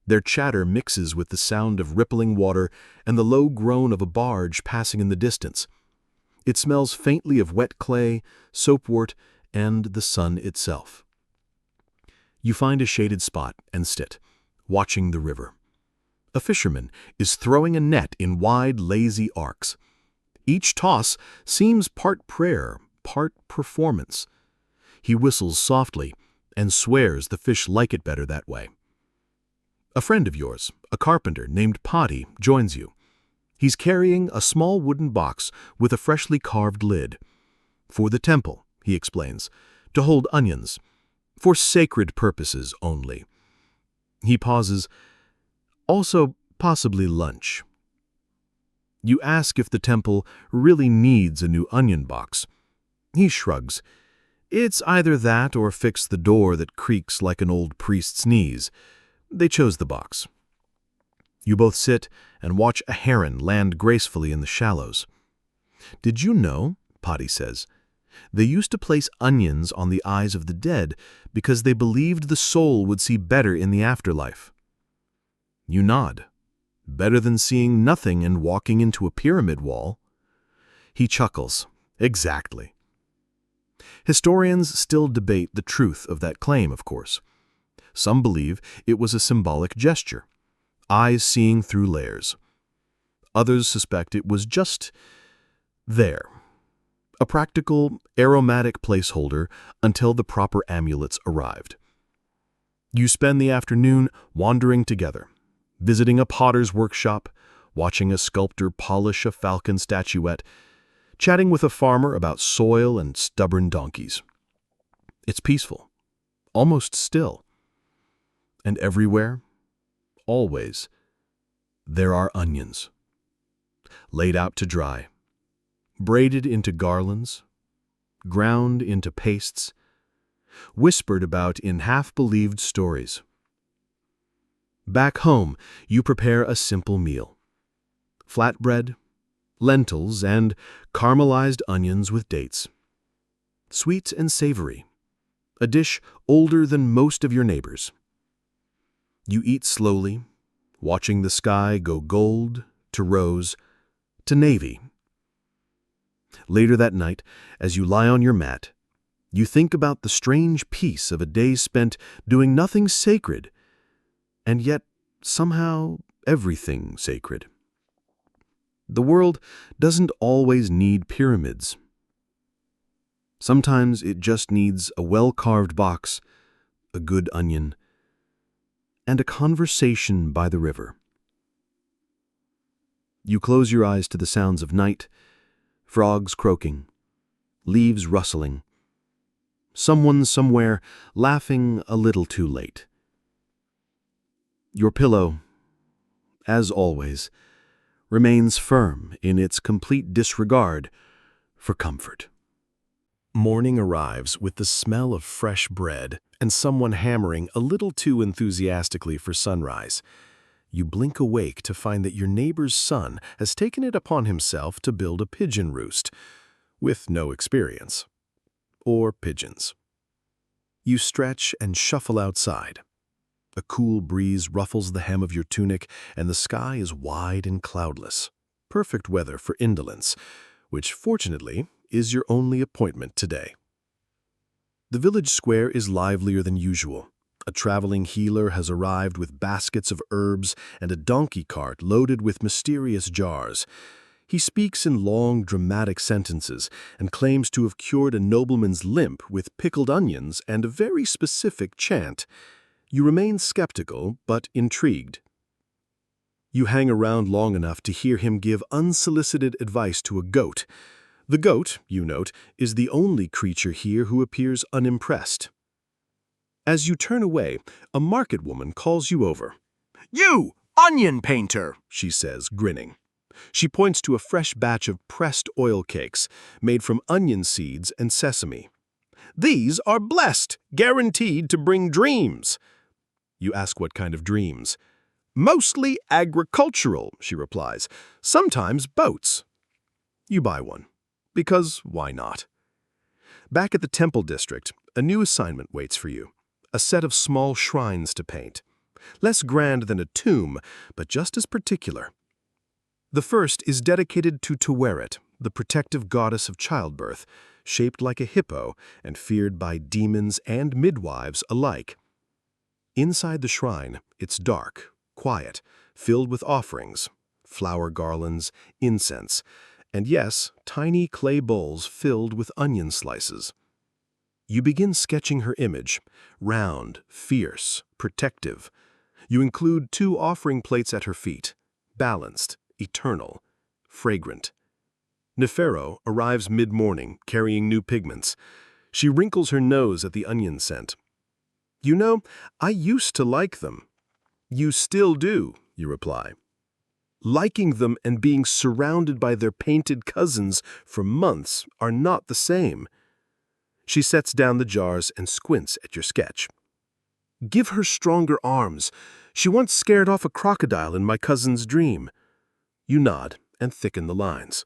Speaker 3: Their chatter mixes with the sound of rippling water and the low groan of a barge passing in the distance. It smells faintly of wet clay, soapwort, and the sun itself. You find a shaded spot and sit, watching the river. A fisherman is throwing a net in wide, lazy arcs. Each toss seems part prayer, part performance. He whistles softly and swears the fish like it better that way. A friend of yours, a carpenter named Paddy, joins you. He's carrying a small wooden box with a freshly carved lid. "For the temple," he explains, "to hold onions. For sacred purposes only." He pauses. "Also, possibly lunch." You ask if the temple really needs a new onion box. He shrugs. "It's either that or fix the door that creaks like an old priest's knees. They chose the box." You both sit and watch a heron land gracefully in the shallows. "Did you know," Paddy says, "they used to place onions on the eyes of the dead because they believed the soul would see better in the afterlife?" You nod. "Better than seeing nothing and walking into a pyramid wall." He chuckles. "Exactly." Historians still debate the truth of that claim, of course. Some believe it was a symbolic gesture, eyes seeing through layers. Others suspect it was just there, a practical, aromatic placeholder until the proper amulets arrived. You spend the afternoon wandering together, visiting a potter's workshop, watching a sculptor polish a falcon statuette, chatting with a farmer about soil and stubborn donkeys. It's peaceful, almost still. And everywhere, always, there are onions, laid out to dry, braided into garlands, ground into pastes, whispered about in half-believed stories.
Speaker 4: Back home, you prepare a simple meal. Flatbread, lentils, and caramelized onions with dates. Sweet and savory. A dish older than most of your neighbors. You eat slowly, watching the sky go gold to rose to navy. Later that night, as you lie on your mat, you think about the strange peace of a day spent doing nothing sacred, and yet somehow everything sacred. The world doesn't always need pyramids. Sometimes it just needs a well-carved box, a good onion, and a conversation by the river. You close your eyes to the sounds of night, frogs croaking, leaves rustling, someone somewhere laughing a little too late. Your pillow, as always, remains firm in its complete disregard for comfort. Morning arrives with the smell of fresh bread and someone hammering a little too enthusiastically for sunrise. You blink awake to find that your neighbor's son has taken it upon himself to build a pigeon roost, with no experience. Or pigeons. You stretch and shuffle outside. A cool breeze ruffles the hem of your tunic, and the sky is wide and cloudless. Perfect weather for indolence, which fortunately is your only appointment today. The village square is livelier than usual. A traveling healer has arrived with baskets of herbs and a donkey cart loaded with mysterious jars. He speaks in long, dramatic sentences and claims to have cured a nobleman's limp with pickled onions and a very specific chant. You remain skeptical, but intrigued. You hang around long enough to hear him give unsolicited advice to a goat. The goat, you note, is the only creature here who appears unimpressed. As you turn away, a market woman calls you over. "You, onion painter," she says, grinning. She points to a fresh batch of pressed oil cakes made from onion seeds and sesame. "These are blessed, guaranteed to bring dreams." You ask what kind of dreams. "Mostly agricultural," she replies. "Sometimes boats." You buy one. Because why not? Back at the Temple District, a new assignment waits for you. A set of small shrines to paint. Less grand than a tomb, but just as particular. The first is dedicated to Taweret, the protective goddess of childbirth, shaped like a hippo and feared by demons and midwives alike. Inside the shrine, it's dark, quiet, filled with offerings, flower garlands, incense, and yes, tiny clay bowls filled with onion slices. You begin sketching her image, round, fierce, protective. You include 2 offering plates at her feet, balanced, eternal, fragrant. Nefero arrives mid-morning, carrying new pigments. She wrinkles her nose at the onion scent. "You know, I used to like them." "You still do," you reply. Liking them and being surrounded by their painted cousins for months are not the same. She sets down the jars and squints at your sketch. "Give her stronger arms. She once scared off a crocodile in my cousin's dream." You nod and thicken the lines.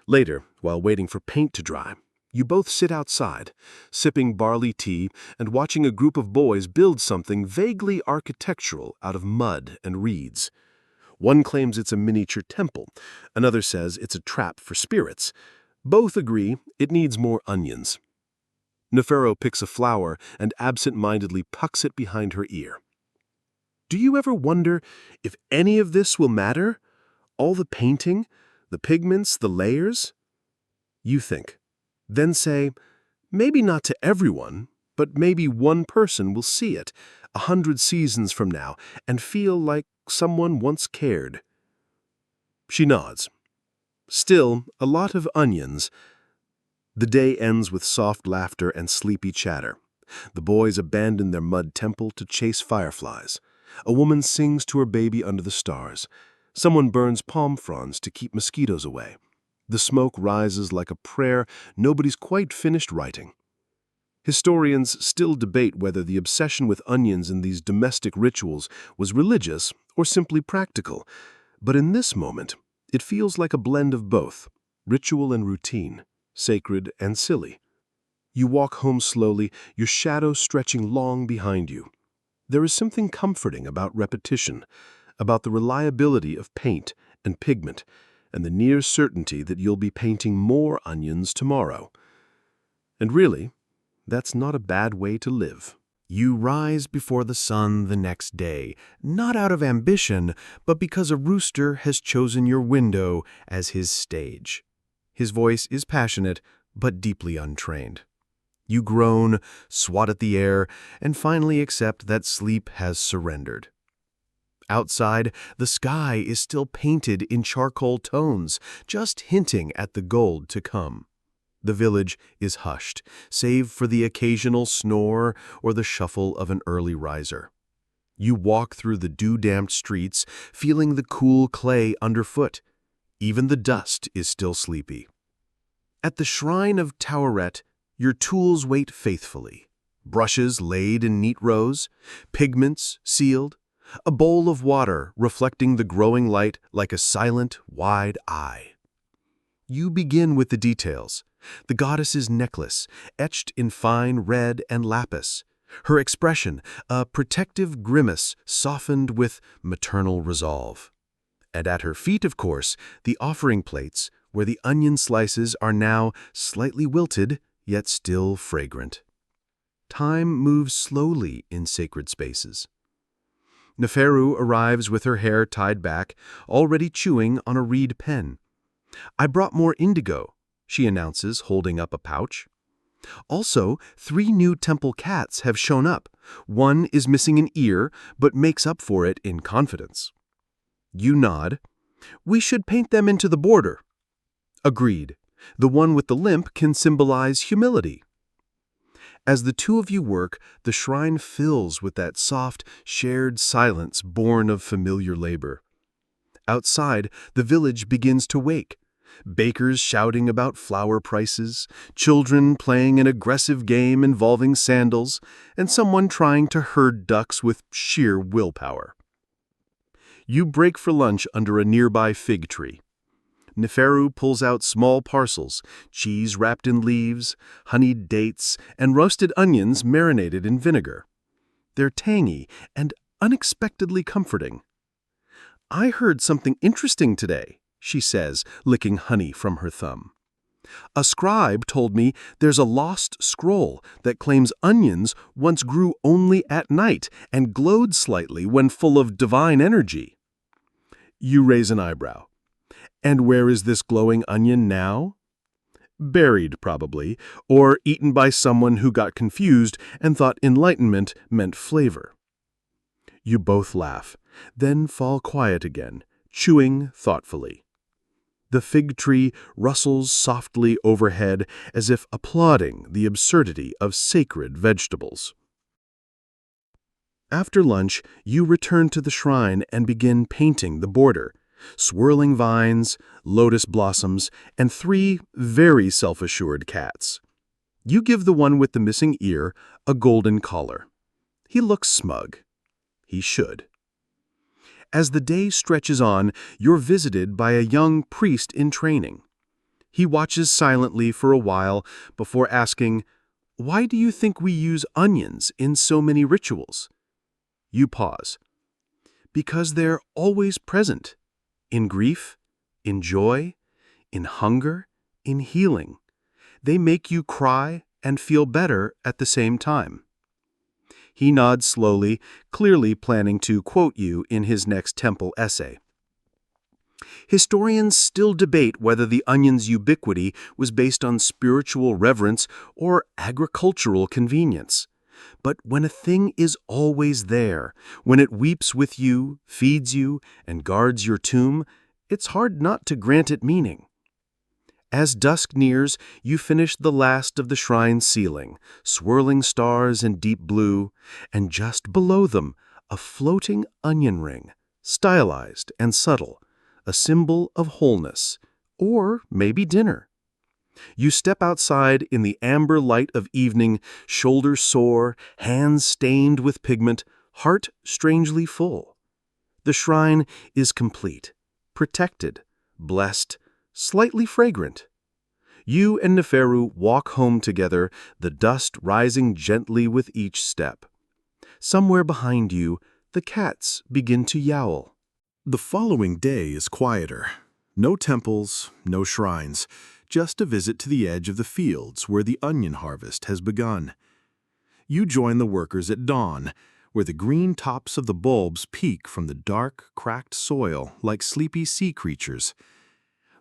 Speaker 4: Later, while waiting for paint to dry, you both sit outside, sipping barley tea and watching a group of boys build something vaguely architectural out of mud and reeds. One claims it's a miniature temple, another says it's a trap for spirits. Both agree it needs more onions. Nefero picks a flower and absent-mindedly pucks it behind her ear. "Do you ever wonder if any of this will matter? All the painting, the pigments, the layers?" You think. Then say, maybe not to everyone, but maybe one person will see it 100 seasons from now and feel like someone once cared. She nods. Still, a lot of onions. The day ends with soft laughter and sleepy chatter. The boys abandon their mud temple to chase fireflies. A woman sings to her baby under the stars. Someone burns palm fronds to keep mosquitoes away. The smoke rises like a prayer nobody's quite finished writing. Historians still debate whether the obsession with onions in these domestic rituals was religious or simply practical, but in this moment, it feels like a blend of both, ritual and routine, sacred and silly. You walk home slowly, your shadow stretching long behind you. There is something comforting about repetition, about the reliability of paint and pigment, and the near certainty that you'll be painting more onions tomorrow. And really, that's not a bad way to live.
Speaker 1: You rise before the sun the next day, not out of ambition, but because a rooster has chosen your window as his stage. His voice is passionate, but deeply untrained. You groan, swat at the air, and finally accept that sleep has surrendered. Outside, the sky is still painted in charcoal tones, just hinting at the gold to come. The village is hushed, save for the occasional snore or the shuffle of an early riser. You walk through the dew-damped streets, feeling the cool clay underfoot. Even the dust is still sleepy. At the shrine of Toweret, your tools wait faithfully. Brushes laid in neat rows, pigments sealed, a bowl of water reflecting the growing light like a silent, wide eye. You begin with the details. The goddess's necklace, etched in fine red and lapis. Her expression, a protective grimace softened with maternal resolve. And at her feet, of course, the offering plates, where the onion slices are now slightly wilted, yet still fragrant. Time moves slowly in sacred spaces. Neferu arrives with her hair tied back, already chewing on a reed pen. "I brought more indigo," she announces, holding up a pouch. "Also, 3 new temple cats have shown up. One is missing an ear, but makes up for it in confidence." You nod. "We should paint them into the border." Agreed. The one with the limp can symbolize humility. As the two of you work, the shrine fills with that soft, shared silence born of familiar labor. Outside, the village begins to wake. Bakers shouting about flour prices, children playing an aggressive game involving sandals, and someone trying to herd ducks with sheer willpower. You break for lunch under a nearby fig tree. Neferu pulls out small parcels, cheese wrapped in leaves, honeyed dates, and roasted onions marinated in vinegar. They're tangy and unexpectedly comforting. "I heard something interesting today," she says, licking honey from her thumb. "A scribe told me there's a lost scroll that claims onions once grew only at night and glowed slightly when full of divine energy." You raise an eyebrow. "And where is this glowing onion now?" Buried, probably, or eaten by someone who got confused and thought enlightenment meant flavor. You both laugh, then fall quiet again, chewing thoughtfully. The fig tree rustles softly overhead as if applauding the absurdity of sacred vegetables. After lunch, you return to the shrine and begin painting the border. Swirling vines, lotus blossoms, and 3 very self-assured cats. You give the one with the missing ear a golden collar. He looks smug. He should. As the day stretches on, you're visited by a young priest in training. He watches silently for a while before asking, "Why do you think we use onions in so many rituals?" You pause. "Because they're always present. In grief, in joy, in hunger, in healing. They make you cry and feel better at the same time." He nods slowly, clearly planning to quote you in his next temple essay. Historians still debate whether the onion's ubiquity was based on spiritual reverence or agricultural convenience. But when a thing is always there, when it weeps with you, feeds you, and guards your tomb, it's hard not to grant it meaning. As dusk nears, you finish the last of the shrine ceiling, swirling stars in deep blue, and just below them, a floating onion ring, stylized and subtle, a symbol of wholeness, or maybe dinner.
Speaker 5: You step outside in the amber light of evening, shoulders sore, hands stained with pigment, heart strangely full. The shrine is complete, protected, blessed, slightly fragrant. You and Neferu walk home together, the dust rising gently with each step. Somewhere behind you, the cats begin to yowl.
Speaker 2: The following day is quieter. No temples, no shrines, just a visit to the edge of the fields where the onion harvest has begun. You join the workers at dawn, where the green tops of the bulbs peek from the dark, cracked soil like sleepy sea creatures.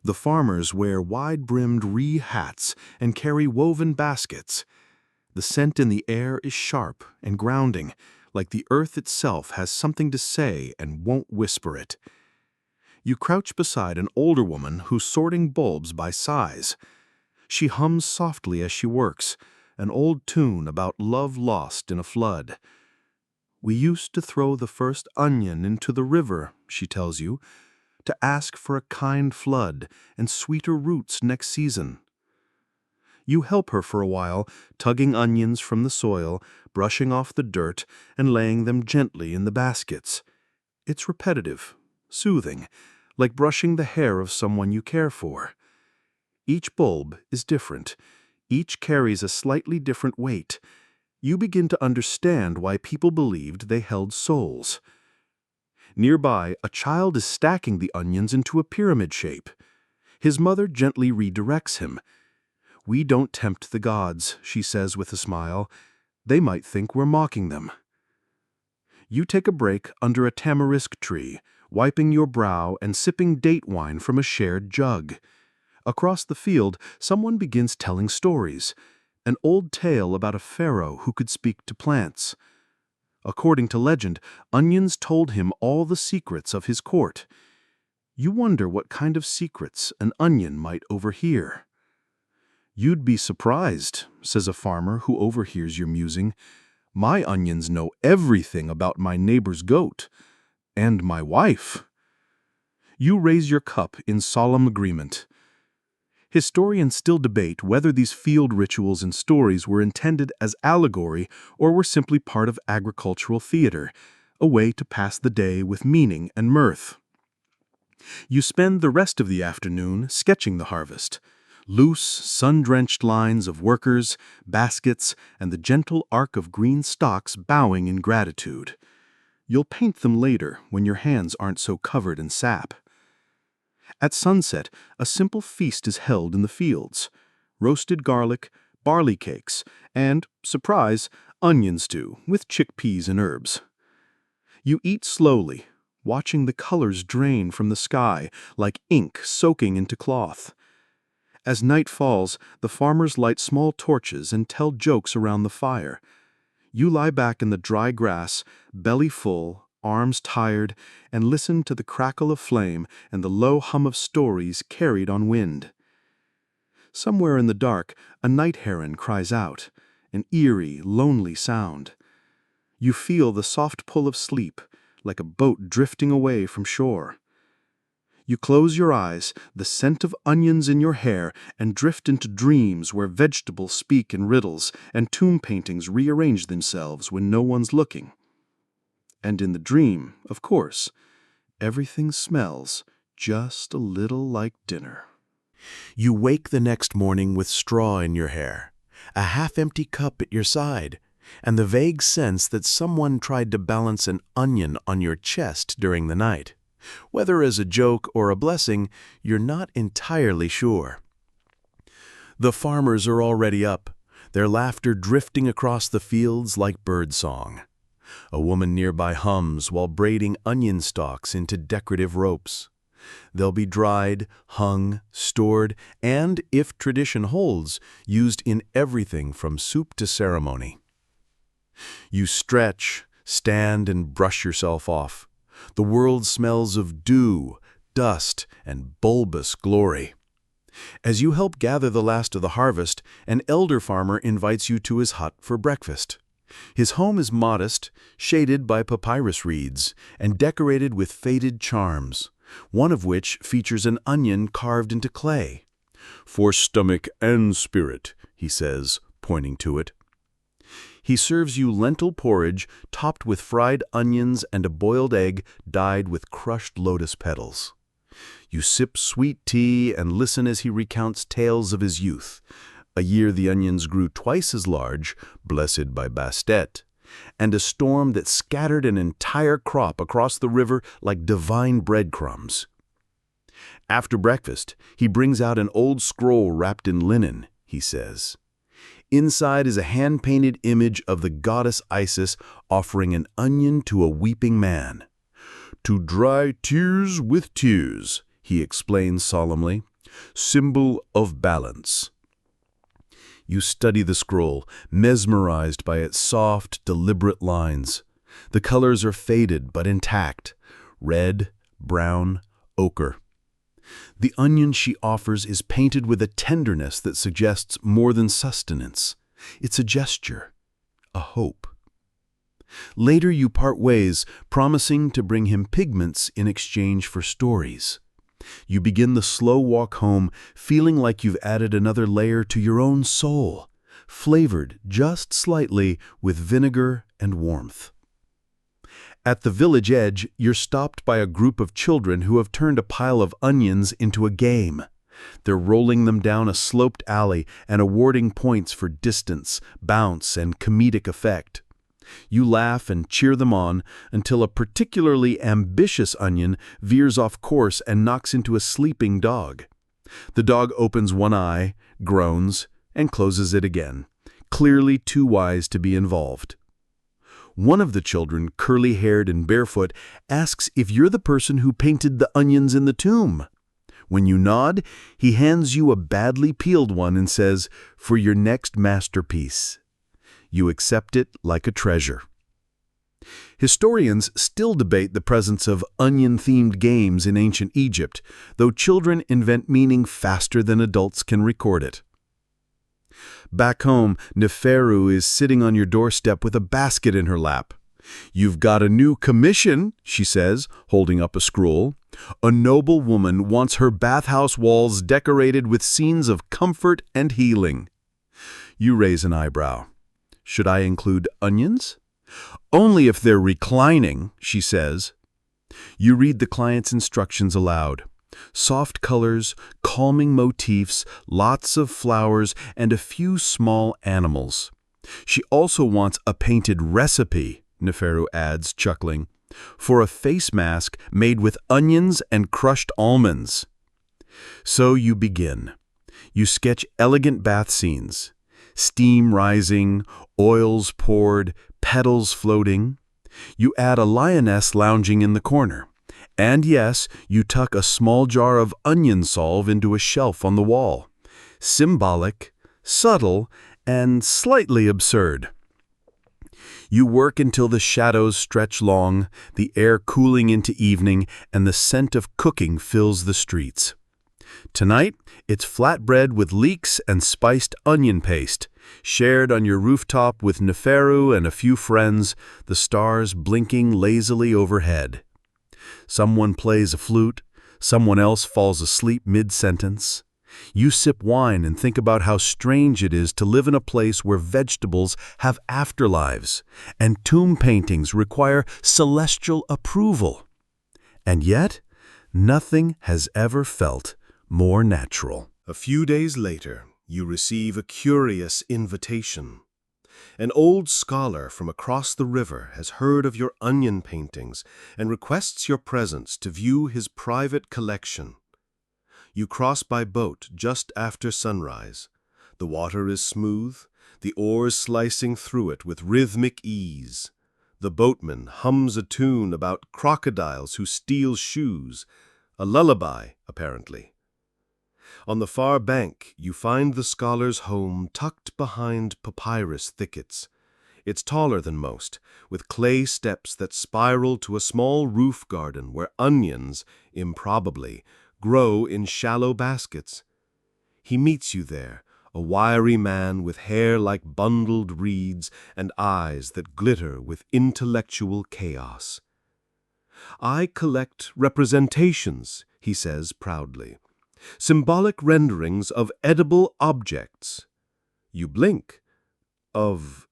Speaker 2: The farmers wear wide-brimmed ree hats and carry woven baskets. The scent in the air is sharp and grounding, like the earth itself has something to say and won't whisper it. You crouch beside an older woman who's sorting bulbs by size. She hums softly as she works, an old tune about love lost in a flood. "We used to throw the first onion into the river," she tells you, "to ask for a kind flood and sweeter roots next season." You help her for a while, tugging onions from the soil, brushing off the dirt, and laying them gently in the baskets. It's repetitive, soothing, like brushing the hair of someone you care for. Each bulb is different. Each carries a slightly different weight. You begin to understand why people believed they held souls. Nearby, a child is stacking the onions into a pyramid shape. His mother gently redirects him. "We don't tempt the gods," she says with a smile. "They might think we're mocking them." You take a break under a tamarisk tree, wiping your brow and sipping date wine from a shared jug. Across the field, someone begins telling stories, an old tale about a pharaoh who could speak to plants. According to legend, onions told him all the secrets of his court. You wonder what kind of secrets an onion might overhear. "You'd be surprised," says a farmer who overhears your musing. "My onions know everything about my neighbor's goat. And my wife." You raise your cup in solemn agreement. Historians still debate whether these field rituals and stories were intended as allegory or were simply part of agricultural theater, a way to pass the day with meaning and mirth. You spend the rest of the afternoon sketching the harvest. Loose, sun-drenched lines of workers, baskets, and the gentle arc of green stalks bowing in gratitude. You'll paint them later when your hands aren't so covered in sap. At sunset, a simple feast is held in the fields. Roasted garlic, barley cakes, and, surprise, onion stew with chickpeas and herbs. You eat slowly, watching the colors drain from the sky like ink soaking into cloth. As night falls, the farmers light small torches and tell jokes around the fire. You lie back in the dry grass, belly full, arms tired, and listen to the crackle of flame and the low hum of stories carried on wind. Somewhere in the dark, a night heron cries out, an eerie, lonely sound. You feel the soft pull of sleep, like a boat drifting away from shore. You close your eyes, the scent of onions in your hair, and drift into dreams where vegetables speak in riddles and tomb paintings rearrange themselves when no one's looking. And in the dream, of course, everything smells just a little like dinner.
Speaker 5: You wake the next morning with straw in your hair, a half-empty cup at your side, and the vague sense that someone tried to balance an onion on your chest during the night. Whether as a joke or a blessing, you're not entirely sure. The farmers are already up, their laughter drifting across the fields like birdsong. A woman nearby hums while braiding onion stalks into decorative ropes. They'll be dried, hung, stored, and, if tradition holds, used in everything from soup to ceremony. You stretch, stand, and brush yourself off. The world smells of dew, dust, and bulbous glory. As you help gather the last of the harvest, an elder farmer invites you to his hut for breakfast. His home is modest, shaded by papyrus reeds, and decorated with faded charms, one of which features an onion carved into clay.
Speaker 3: "For stomach and spirit," he says, pointing to it. He serves you lentil porridge topped with fried onions and a boiled egg dyed with crushed lotus petals. You sip sweet tea and listen as he recounts tales of his youth, a year the onions grew twice as large, blessed by Bastet, and a storm that scattered an entire crop across the river like divine breadcrumbs. After breakfast, he brings out an old scroll wrapped in linen, he says. Inside is a hand-painted image of the goddess Isis offering an onion to a weeping man. "To dry tears with tears," he explains solemnly, "symbol of balance." You study the scroll, mesmerized by its soft, deliberate lines. The colors are faded but intact: red, brown, ochre. The onion she offers is painted with a tenderness that suggests more than sustenance. It's a gesture, a hope. Later you part ways, promising to bring him pigments in exchange for stories. You begin the slow walk home, feeling like you've added another layer to your own soul, flavored just slightly with vinegar and warmth. At the village edge, you're stopped by a group of children who have turned a pile of onions into a game. They're rolling them down a sloped alley and awarding points for distance, bounce, and comedic effect. You laugh and cheer them on until a particularly ambitious onion veers off course and knocks into a sleeping dog. The dog opens one eye, groans, and closes it again, clearly too wise to be involved. One of the children, curly-haired and barefoot, asks if you're the person who painted the onions in the tomb. When you nod, he hands you a badly peeled one and says, "For your next masterpiece." You accept it like a treasure. Historians still debate the presence of onion-themed games in ancient Egypt, though children invent meaning faster than adults can record it. Back home, Neferu is sitting on your doorstep with a basket in her lap. "You've got a new commission," she says, holding up a scroll. "A noble woman wants her bathhouse walls decorated with scenes of comfort and healing." You raise an eyebrow. "Should I include onions?" "Only if they're reclining," she says. You read the client's instructions aloud. Soft colors, calming motifs, lots of flowers, and a few small animals. She also wants a painted recipe, Neferu adds, chuckling, for a face mask made with onions and crushed almonds. So you begin. You sketch elegant bath scenes. Steam rising, oils poured, petals floating. You add a lioness lounging in the corner. And yes, you tuck a small jar of onion salve into a shelf on the wall. Symbolic, subtle, and slightly absurd. You work until the shadows stretch long, the air cooling into evening, and the scent of cooking fills the streets. Tonight, it's flatbread with leeks and spiced onion paste, shared on your rooftop with Neferu and a few friends, the stars blinking lazily overhead. Someone plays a flute, someone else falls asleep mid-sentence. You sip wine and think about how strange it is to live in a place where vegetables have afterlives and tomb paintings require celestial approval. And yet, nothing has ever felt more natural.
Speaker 4: A few days later, you receive a curious invitation. An old scholar from across the river has heard of your onion paintings and requests your presence to view his private collection. You cross by boat just after sunrise. The water is smooth, the oars slicing through it with rhythmic ease. The boatman hums a tune about crocodiles who steal shoes, a lullaby, apparently. On the far bank, you find the scholar's home tucked behind papyrus thickets. It's taller than most, with clay steps that spiral to a small roof garden where onions, improbably, grow in shallow baskets. He meets you there, a wiry man with hair like bundled reeds and eyes that glitter with intellectual chaos. "I collect representations," he says proudly. symbolic renderings of edible objects. You blink. Of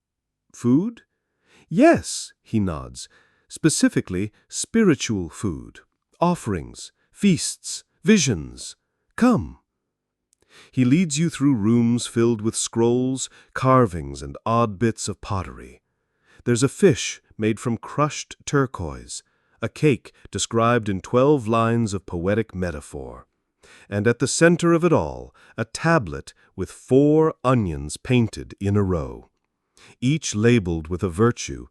Speaker 4: food? Yes, he nods. Specifically, spiritual food, offerings, feasts, visions. Come. He leads you through rooms filled with scrolls, carvings, and odd bits of pottery. There's a fish made from crushed turquoise, a cake described in 12 lines of poetic metaphor, and at the center of it all, a tablet with 4 onions painted in a row, each labeled with a virtue: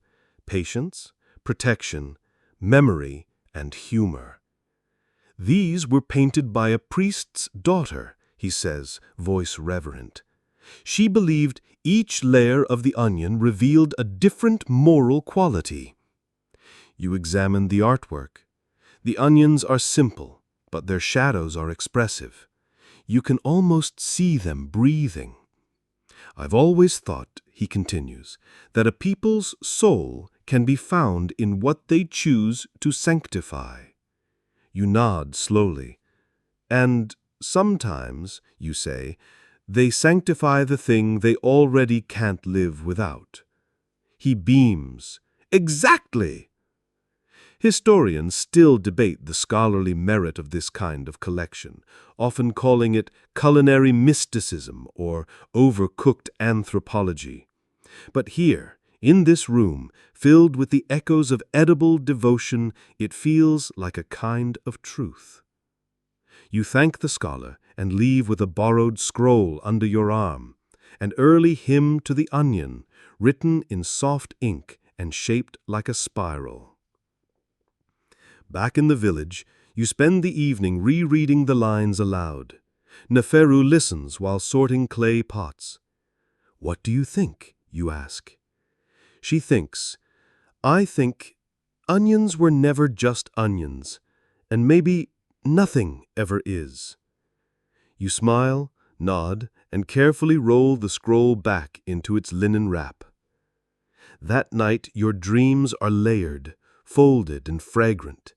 Speaker 4: patience, protection, memory, and humor. These were painted by a priest's daughter, he says, voice reverent. She believed each layer of the onion revealed a different moral quality. You examine the artwork. The onions are simple, but their shadows are expressive. You can almost see them breathing. I've always thought, he continues, that a people's soul can be found in what they choose to sanctify. You nod slowly. And sometimes, you say, they sanctify the thing they already can't live without. He beams. Exactly! Historians still debate the scholarly merit of this kind of collection, often calling it culinary mysticism or overcooked anthropology. But here, in this room, filled with the echoes of edible devotion, it feels like a kind of truth. You thank the scholar and leave with a borrowed scroll under your arm, an early hymn to the onion, written in soft ink and shaped like a spiral. Back in the village, you spend the evening rereading the lines aloud. Neferu listens while sorting clay pots. What do you think? You ask. She thinks, I think onions were never just onions, and maybe nothing ever is. You smile, nod, and carefully roll the scroll back into its linen wrap. That night your dreams are layered, folded, and fragrant.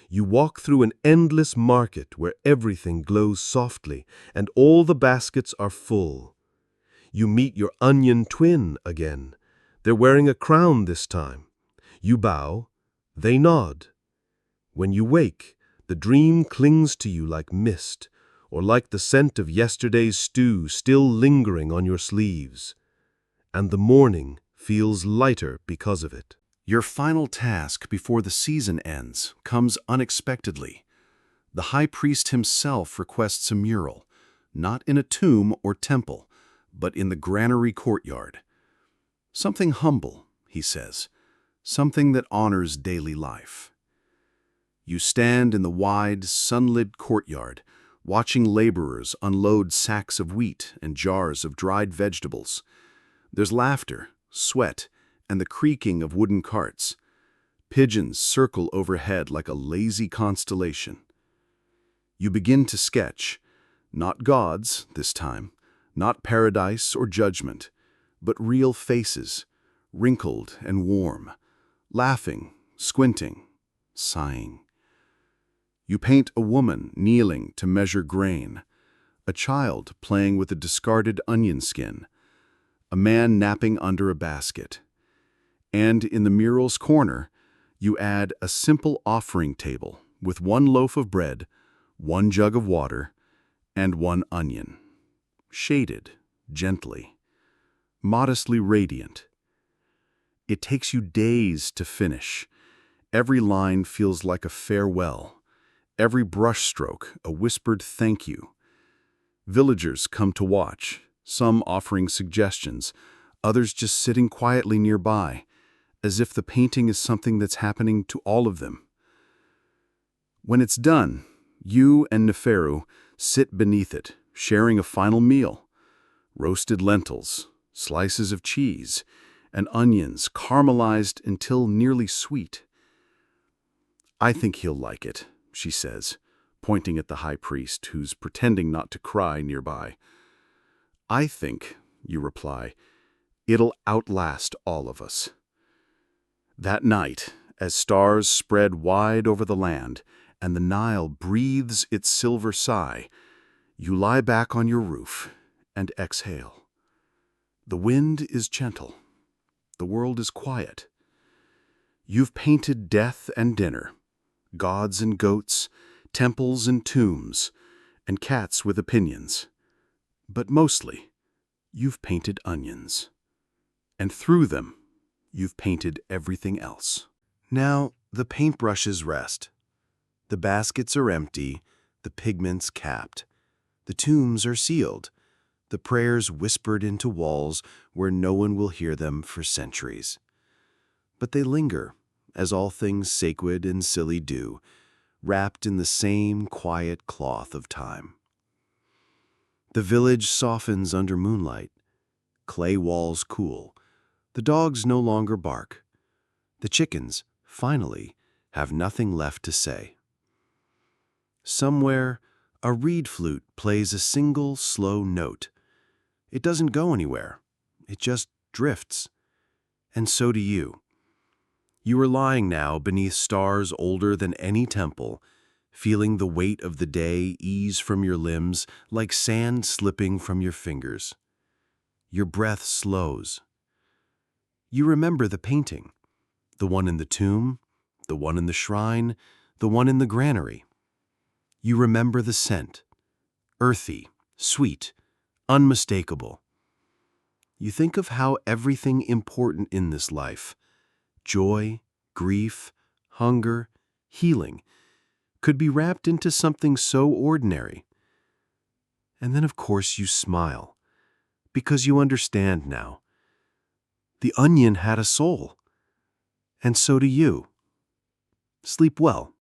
Speaker 4: You walk through an endless market where everything glows softly and all the baskets are full. You meet your onion twin again. They're wearing a crown this time. You bow. They nod. When you wake, the dream clings to you like mist, or like the scent of yesterday's stew still lingering on your sleeves. And the morning feels lighter because of it.
Speaker 2: Your final task before the season ends comes unexpectedly. The high priest himself requests a mural, not in a tomb or temple, but in the granary courtyard. Something humble, he says, something that honors daily life. You stand in the wide, sunlit courtyard, watching laborers unload sacks of wheat and jars of dried vegetables. There's laughter, sweat, and the creaking of wooden carts. Pigeons circle overhead like a lazy constellation. You begin to sketch, not gods this time, not paradise or judgment, but real faces, wrinkled and warm, laughing, squinting, sighing. You paint a woman kneeling to measure grain, a child playing with a discarded onion skin, a man napping under a basket. And in the mural's corner, you add a simple offering table with 1 loaf of bread, 1 jug of water, and 1 onion, shaded gently, modestly radiant. It takes you days to finish. Every line feels like a farewell, every brushstroke a whispered thank you. Villagers come to watch, some offering suggestions, others just sitting quietly nearby, as if the painting is something that's happening to all of them. When it's done, you and Neferu sit beneath it, sharing a final meal. Roasted lentils, slices of cheese, and onions caramelized until nearly sweet. I think he'll like it, she says, pointing at the high priest, who's pretending not to cry nearby. I think, you reply, it'll outlast all of us. That night, as stars spread wide over the land and the Nile breathes its silver sigh, You lie back on your roof and exhale. The wind is gentle. The world is quiet. You've painted death and dinner, gods and goats, temples and tombs, and cats with opinions. But mostly, you've painted onions. And through them, you've painted everything else.
Speaker 1: Now the paintbrushes rest. The baskets are empty, the pigments capped. The tombs are sealed, the prayers whispered into walls where no one will hear them for centuries. But they linger, as all things sacred and silly do, wrapped in the same quiet cloth of time. The village softens under moonlight. Clay walls cool. The dogs no longer bark. The chickens, finally, have nothing left to say. Somewhere, a reed flute plays a single slow note. It doesn't go anywhere. It just drifts. And so do you. You are lying now beneath stars older than any temple, feeling the weight of the day ease from your limbs like sand slipping from your fingers. Your breath slows. You remember the painting, the one in the tomb, the one in the shrine, the one in the granary. You remember the scent, earthy, sweet, unmistakable. You think of how everything important in this life, joy, grief, hunger, healing, could be wrapped into something so ordinary. And then, of course, you smile, because you understand now. The onion had a soul, and so do you. Sleep well.